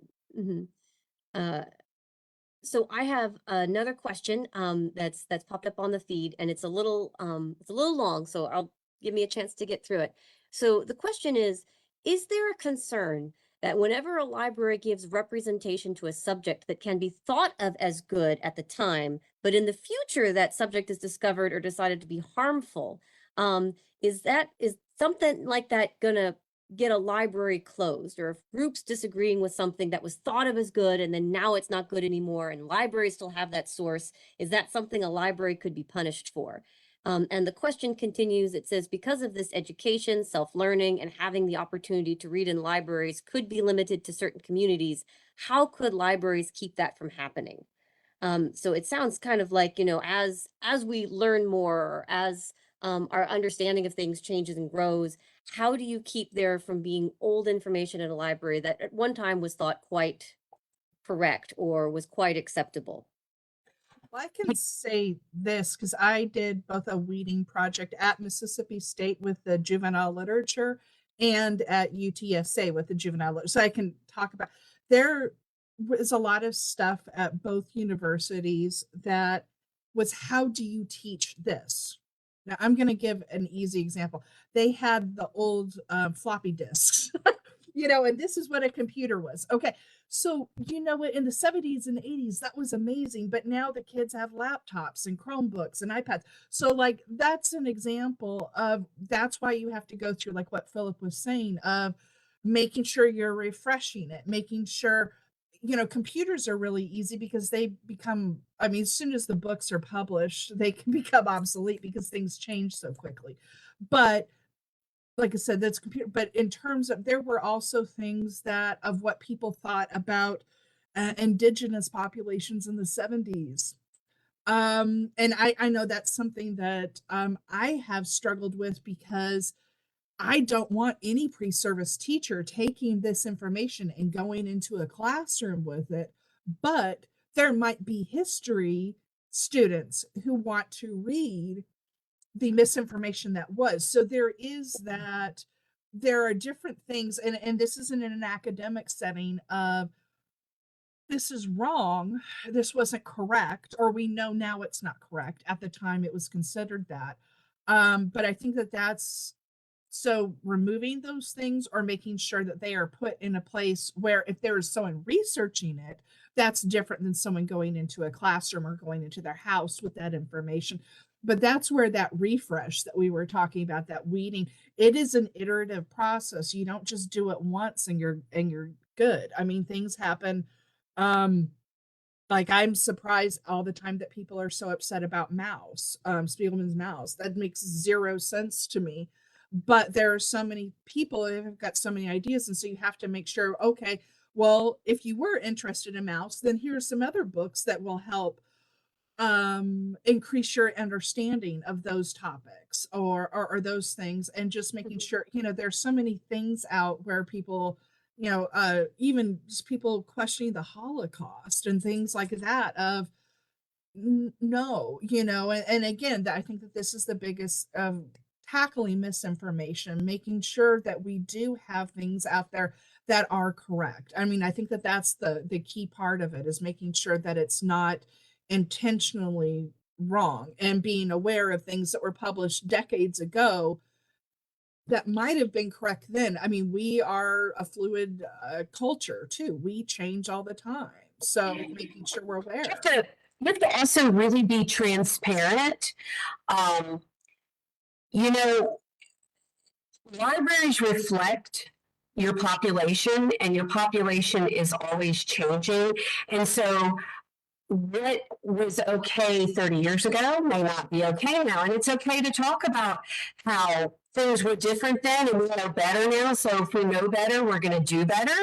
So I have another question that's popped up on the feed, and it's a little long, so I'll give me a chance to get through it. So the question is there a concern that whenever a library gives representation to a subject that can be thought of as good at the time, but in the future that subject is discovered or decided to be harmful, is something like that gonna get a library closed, or if groups disagreeing with something that was thought of as good and then now it's not good anymore and libraries still have that source, is that something a library could be punished for? And the question continues, it says, because of this, education, self-learning, and having the opportunity to read in libraries could be limited to certain communities, how could libraries keep that from happening? So it sounds kind of like, as we learn more, or as our understanding of things changes and grows, how do you keep there from being old information in a library that at one time was thought quite correct or was quite acceptable? Well, I can say this because I did both a weeding project at Mississippi State with the juvenile literature and at UTSA with the juvenile literature. So I can talk about, there was a lot of stuff at both universities that was, how do you teach this? Now I'm going to give an easy example. They had the old floppy disks, and this is what a computer was. Okay. So, in the 70s and 80s, that was amazing. But now the kids have laptops and Chromebooks and iPads. So, like, that's an example of, that's why you have to go through, like what Philip was saying, of making sure you're refreshing it, making sure, computers are really easy because they become, as soon as the books are published, they can become obsolete because things change so quickly. But like I said, that's computer. But in terms of, there were also things that, of what people thought about indigenous populations in the 70s. And I know that's something that I have struggled with, because I don't want any pre-service teacher taking this information and going into a classroom with it. But there might be history students who want to read the misinformation that was. So there is that, there are different things, and this isn't in an academic setting of this is wrong, this wasn't correct, or we know now it's not correct. At the time it was considered that. But I think that that's, so removing those things or making sure that they are put in a place where if there is someone researching it, that's different than someone going into a classroom or going into their house with that information. But that's where that refresh that we were talking about, that weeding, it is an iterative process. You don't just do it once and you're good. I mean, things happen. Um, like, I'm surprised all the time that people are so upset about Mouse, Spiegelman's Mouse. That makes zero sense to me. But there are so many people who have got so many ideas, and so you have to make sure, okay, well, if you were interested in Mouse, then here are some other books that will help increase your understanding of those topics, or those things, and just making sure, there's so many things out where people, even just people questioning the Holocaust and things like that, of no, and again, I think that this is the biggest tackling misinformation, making sure that we do have things out there that are correct. I mean, I think that that's the key part of it, is making sure that it's not intentionally wrong, and being aware of things that were published decades ago that might have been correct then. I mean, we are a fluid culture too. We change all the time. So making sure we're aware. You have to also really be transparent. Um, you know, libraries reflect your population, and your population is always changing. And so what was okay 30 years ago may not be okay now. And it's okay to talk about how things were different then and we know better now. So if we know better, we're going to do better.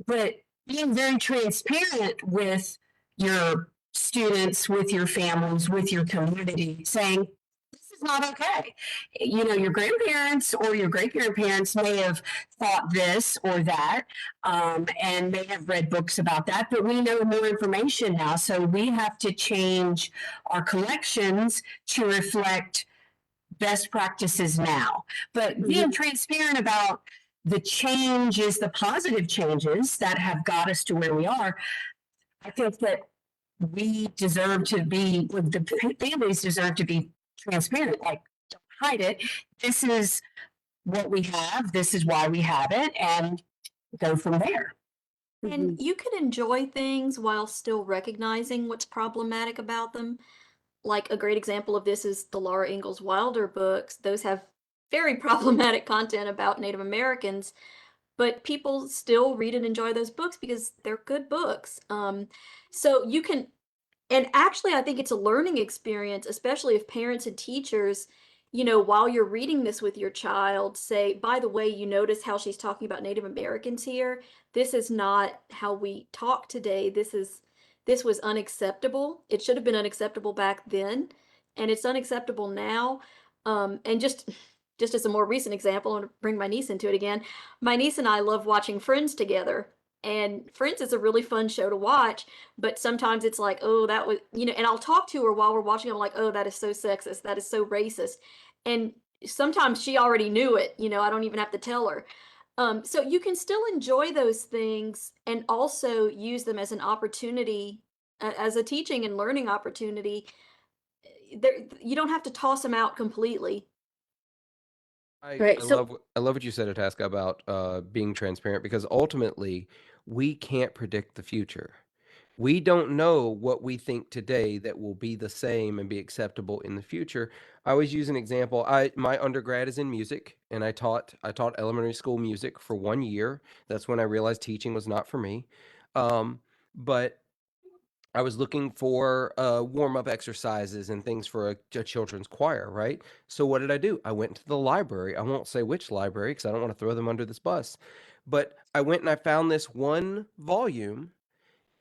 But being very transparent with your students, with your families, with your community, saying, this is not okay. Your grandparents or your great grandparents may have thought this or that, and may have read books about that, but we know more information now. So we have to change our collections to reflect best practices now. But being transparent about the changes, the positive changes that have got us to where we are, I think that we deserve to be, the families deserve to be transparent, like, don't hide it. This is what we have, this is why we have it, and go from there. And you can enjoy things while still recognizing what's problematic about them. Like, a great example of this is the Laura Ingalls Wilder books. Those have very problematic content about Native Americans, but people still read and enjoy those books because they're good books. So you can, and actually, I think it's a learning experience, especially if parents and teachers, while you're reading this with your child, say, by the way, you notice how she's talking about Native Americans here. This is not how we talk today. This was unacceptable. It should have been unacceptable back then, and it's unacceptable now. And just as a more recent example, I'm gonna bring my niece into it again. My niece and I love watching Friends together. And Friends is a really fun show to watch, but sometimes it's like, oh, that was, and I'll talk to her while we're watching. I'm like, oh, that is so sexist. That is so racist. And sometimes she already knew it. I don't even have to tell her. So you can still enjoy those things and also use them as an opportunity, as a teaching and learning opportunity. There, you don't have to toss them out completely. Right. I So love what you said, Itasca, about being transparent, because ultimately we can't predict the future. We don't know what we think today that will be the same and be acceptable in the future. I always use an example. My undergrad is in music, and I taught elementary school music for 1 year. That's when I realized teaching was not for me. But I was looking for warm up exercises and things for a children's choir, right? So what did I do? I went to the library. I won't say which library because I don't want to throw them under this bus. But I went and I found this one volume,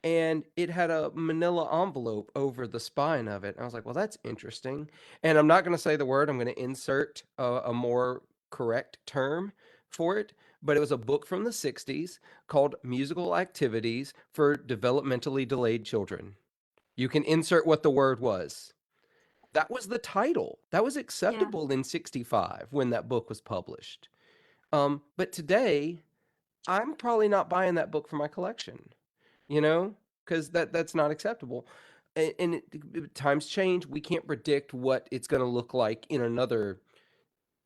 and it had a manila envelope over the spine of it. I was like, well, that's interesting. And I'm not going to say the word, I'm going to insert a more correct term for it, but it was a book from the 60s called Musical Activities for Developmentally Delayed Children. You can insert what the word was. That was the title. That was Yeah. acceptable in 65 when that book was published. But today, I'm probably not buying that book for my collection, you know, because that's not acceptable. Times change. We can't predict what it's going to look like in another.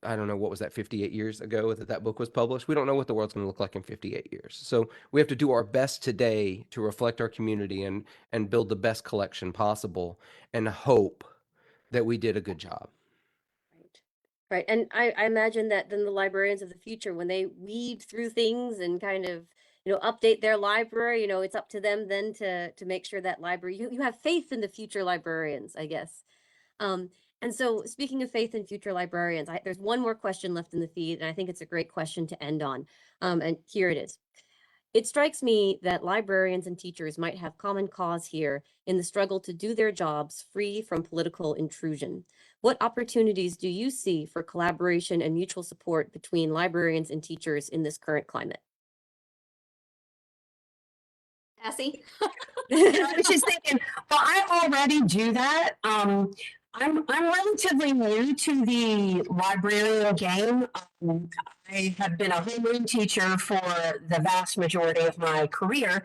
I don't know, what was that, 58 years ago that that book was published. We don't know what the world's going to look like in 58 years. So we have to do our best today to reflect our community and build the best collection possible and hope that we did a good job. Right. Right. And I imagine that then the librarians of the future, when they weed through things and kind of, update their library, it's up to them then to make sure that library, you have faith in the future librarians, I guess. Um, and so speaking of faith in future librarians, there's one more question left in the feed, and I think it's a great question to end on. And here it is. It strikes me that librarians and teachers might have common cause here in the struggle to do their jobs free from political intrusion. What opportunities do you see for collaboration and mutual support between librarians and teachers in this current climate? Cassie? I was just thinking, well, I already do that. I'm relatively new to the librarian game. I have been a homeroom teacher for the vast majority of my career,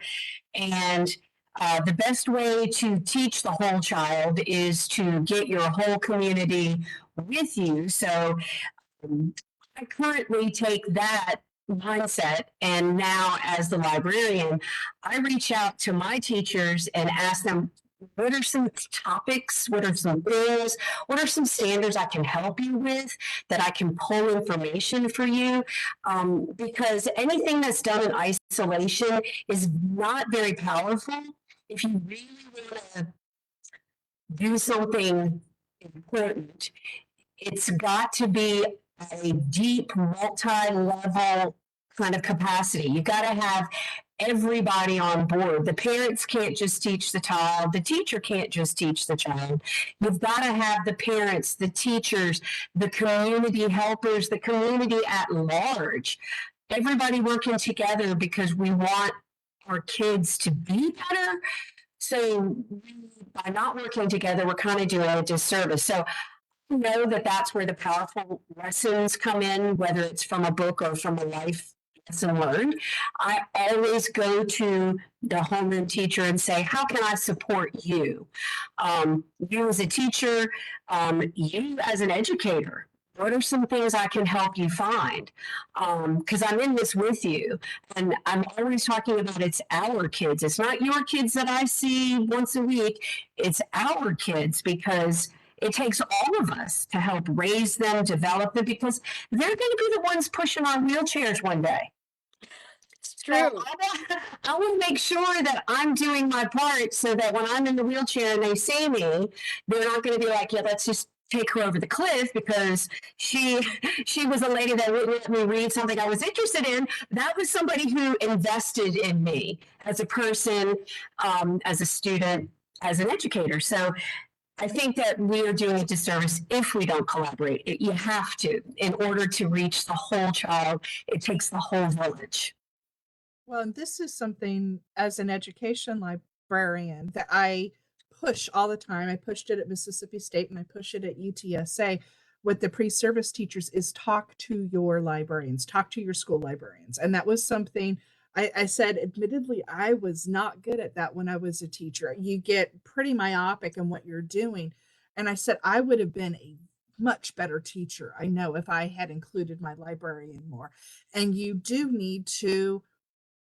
and the best way to teach the whole child is to get your whole community with you. So I currently take that mindset, and now as the librarian, I reach out to my teachers and ask them, what are some topics, what are some things, what are some standards I can help you with, that I can pull information for you, because anything that's done in isolation is not very powerful. If you really want to do something important, it's got to be a deep, multi-level kind of capacity. You got to have everybody on board. The parents can't just teach the child. The teacher can't just teach the child. You've got to have the parents, the teachers, the community helpers, the community at large, everybody working together, because we want our kids to be better. So by not working together, we're kind of doing a disservice. So know that that's where the powerful lessons come in, whether it's from a book or from a life lesson learned. I always go to the homeroom teacher and say, how can I support you? You as a teacher, you as an educator. What are some things I can help you find? Because I'm in this with you. And I'm always talking about it's our kids. It's not your kids that I see once a week. It's our kids, because it takes all of us to help raise them, develop them, because they're going to be the ones pushing our wheelchairs one day. It's So I want to make sure that I'm doing my part, so that when I'm in the wheelchair and they see me, they're not going to be like, yeah, let's just take her over the cliff because she was a lady that wouldn't let me read something I was interested in. That was somebody who invested in me as a person, as a student, as an educator. So I think that we are doing a disservice if we don't collaborate. You have to, in order to reach the whole child. It takes the whole village. Well, and this is something as an education librarian that I push all the time. I pushed it at Mississippi State and I push it at UTSA with the pre-service teachers, is talk to your librarians, talk to your school librarians. And that was something I said, admittedly, I was not good at that when I was a teacher. You get pretty myopic in what you're doing. And I said, I would have been a much better teacher, I know, if I had included my librarian more. And you do need to,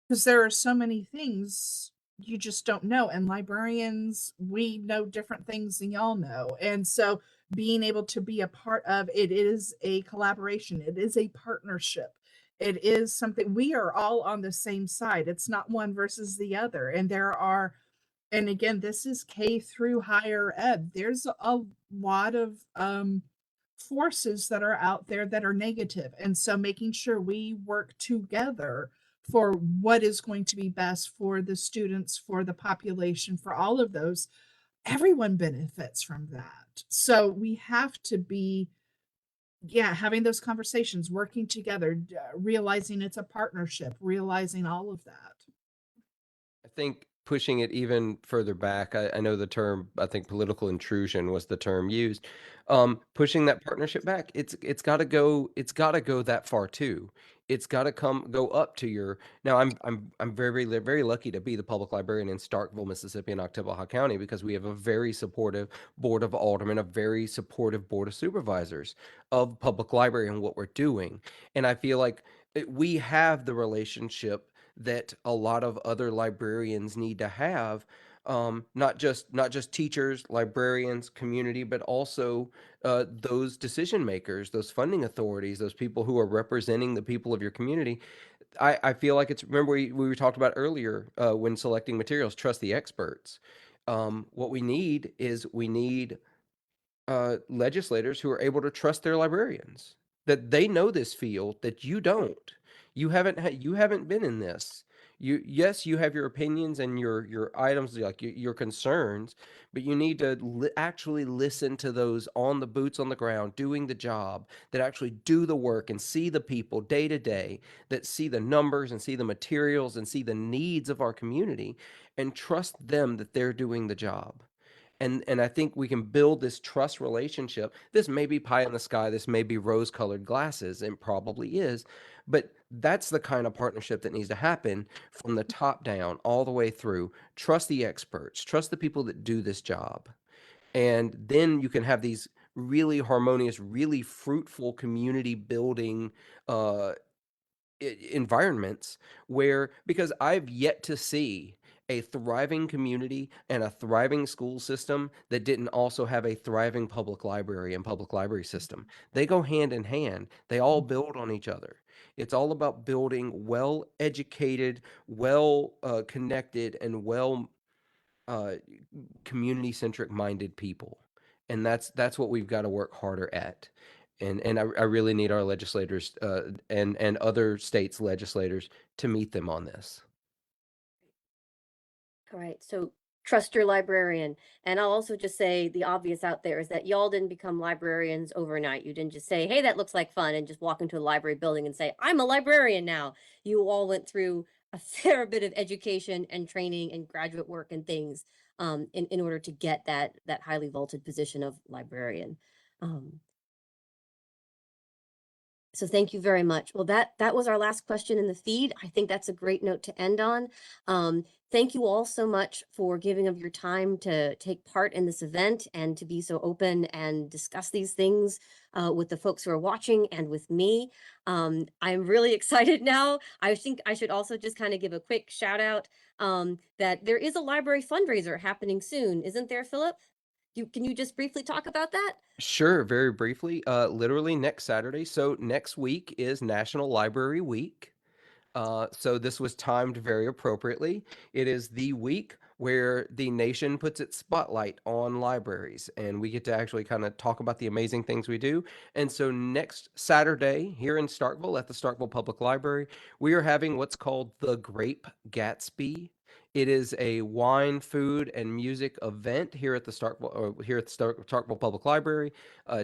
because there are so many things you just don't know. And librarians, we know different things than y'all know. And so being able to be a part of it is a collaboration, it is a partnership. It is something, we are all on the same side. It's not one versus the other. And there are, and again, this is K through higher ed. There's a lot of forces that are out there that are negative. And so making sure we work together for what is going to be best for the students, for the population, for all of those, everyone benefits from that. So we have to be, yeah, having those conversations, working together, realizing it's a partnership, realizing all of that. I think pushing it even further back, I know the term, I think political intrusion was the term used. Pushing that partnership back, it's gotta go that far too. It's gotta go up to your. Now I'm very lucky to be the public librarian in Starkville, Mississippi, and Octavia County, because we have a very supportive board of aldermen, a very supportive board of supervisors of public library and what we're doing. And I feel like we have the relationship that a lot of other librarians need to have, not just teachers, librarians, community, but also those decision makers, those funding authorities, those people who are representing the people of your community. I feel like it's, remember we were talked about earlier, when selecting materials, trust the experts. What we need is we need legislators who are able to trust their librarians, that they know this field that you don't. You haven't been in this. Yes, you have your opinions and your items, like your concerns, but you need to actually listen to those on the boots on the ground doing the job, that actually do the work and see the people day to day, that see the numbers and see the materials and see the needs of our community, and trust them that they're doing the job. And I think we can build this trust relationship. This may be pie in the sky, this may be rose colored glasses, and probably is, but that's the kind of partnership that needs to happen from the top down all the way through. Trust the experts, trust the people that do this job, and then you can have these really harmonious, really fruitful community building uh environments, where, because I've yet to see a thriving community and a thriving school system that didn't also have a thriving public library and public library system. They go hand in hand. They all build on each other. It's all about building well educated, well connected, and well uh, community centric minded people, and that's what we've got to work harder at. And I really need our legislators, and other states legislators, to meet them on this. All right, so trust your librarian. And I'll also just say the obvious out there is that y'all didn't become librarians overnight. You didn't just say, hey, that looks like fun, and just walk into a library building and say, I'm a librarian now. You all went through a fair bit of education and training and graduate work and things, in order to get that highly vaulted position of librarian. Um, so thank you very much. Well, that was our last question in the feed. I think that's a great note to end on. Thank you all so much for giving of your time to take part in this event and to be so open and discuss these things with the folks who are watching and with me. I'm really excited now. I think I should also just kind of give a quick shout out that there is a library fundraiser happening soon, isn't there, Philip? Can you just briefly talk about that? Sure, very briefly. Literally next Saturday. So next week is National Library Week. So this was timed very appropriately. It is the week where the nation puts its spotlight on libraries, and we get to actually kind of talk about the amazing things we do. And so next Saturday here in Starkville at the Starkville Public Library, we are having what's called the Grape Gatsby. It is a wine, food, and music event here at the Starkville Public Library.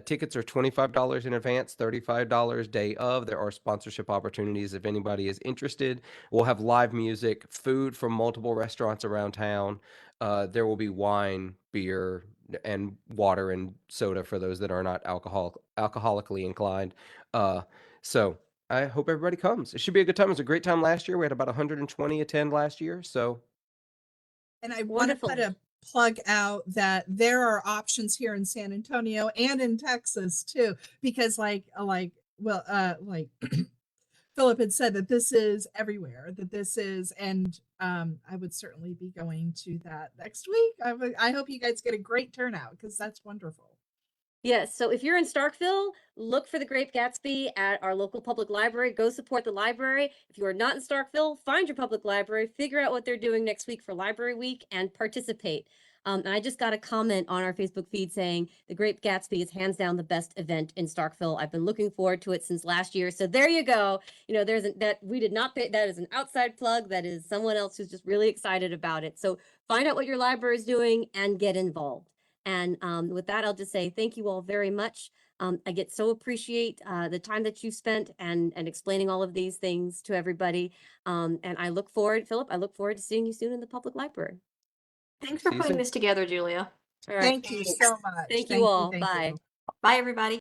Tickets are $25 in advance, $35 day of. There are sponsorship opportunities if anybody is interested. We'll have live music, food from multiple restaurants around town. There will be wine, beer, and water and soda for those that are not alcoholically inclined. So I hope everybody comes. It should be a good time. It was a great time last year. We had about 120 attend last year. So And I want to Wonderful. put a plug out that there are options here in San Antonio and in Texas too, because like Philip had said, that this is everywhere, that this is, and I would certainly be going to that next week. I hope you guys get a great turnout, because that's wonderful. Yes, so if you're in Starkville, look for the Great Gatsby at our local public library. Go support the library. If you are not in Starkville, find your public library, figure out what they're doing next week for Library Week, and participate. And I just got a comment on our Facebook feed saying the Great Gatsby is hands down the best event in Starkville. I've been looking forward to it since last year. So there you go. You know, that we did not pay. That is an outside plug. That is someone else who's just really excited about it. So find out what your library is doing and get involved. And with that, I'll just say thank you all very much. I get so appreciate the time that you spent and explaining all of these things to everybody. And I look forward, Philip, I look forward to seeing you soon in the public library. Thanks for See you putting soon. this together, Julia. All right. Thank you Thanks. so much. Thank you all. Thank Bye. you. Bye, everybody.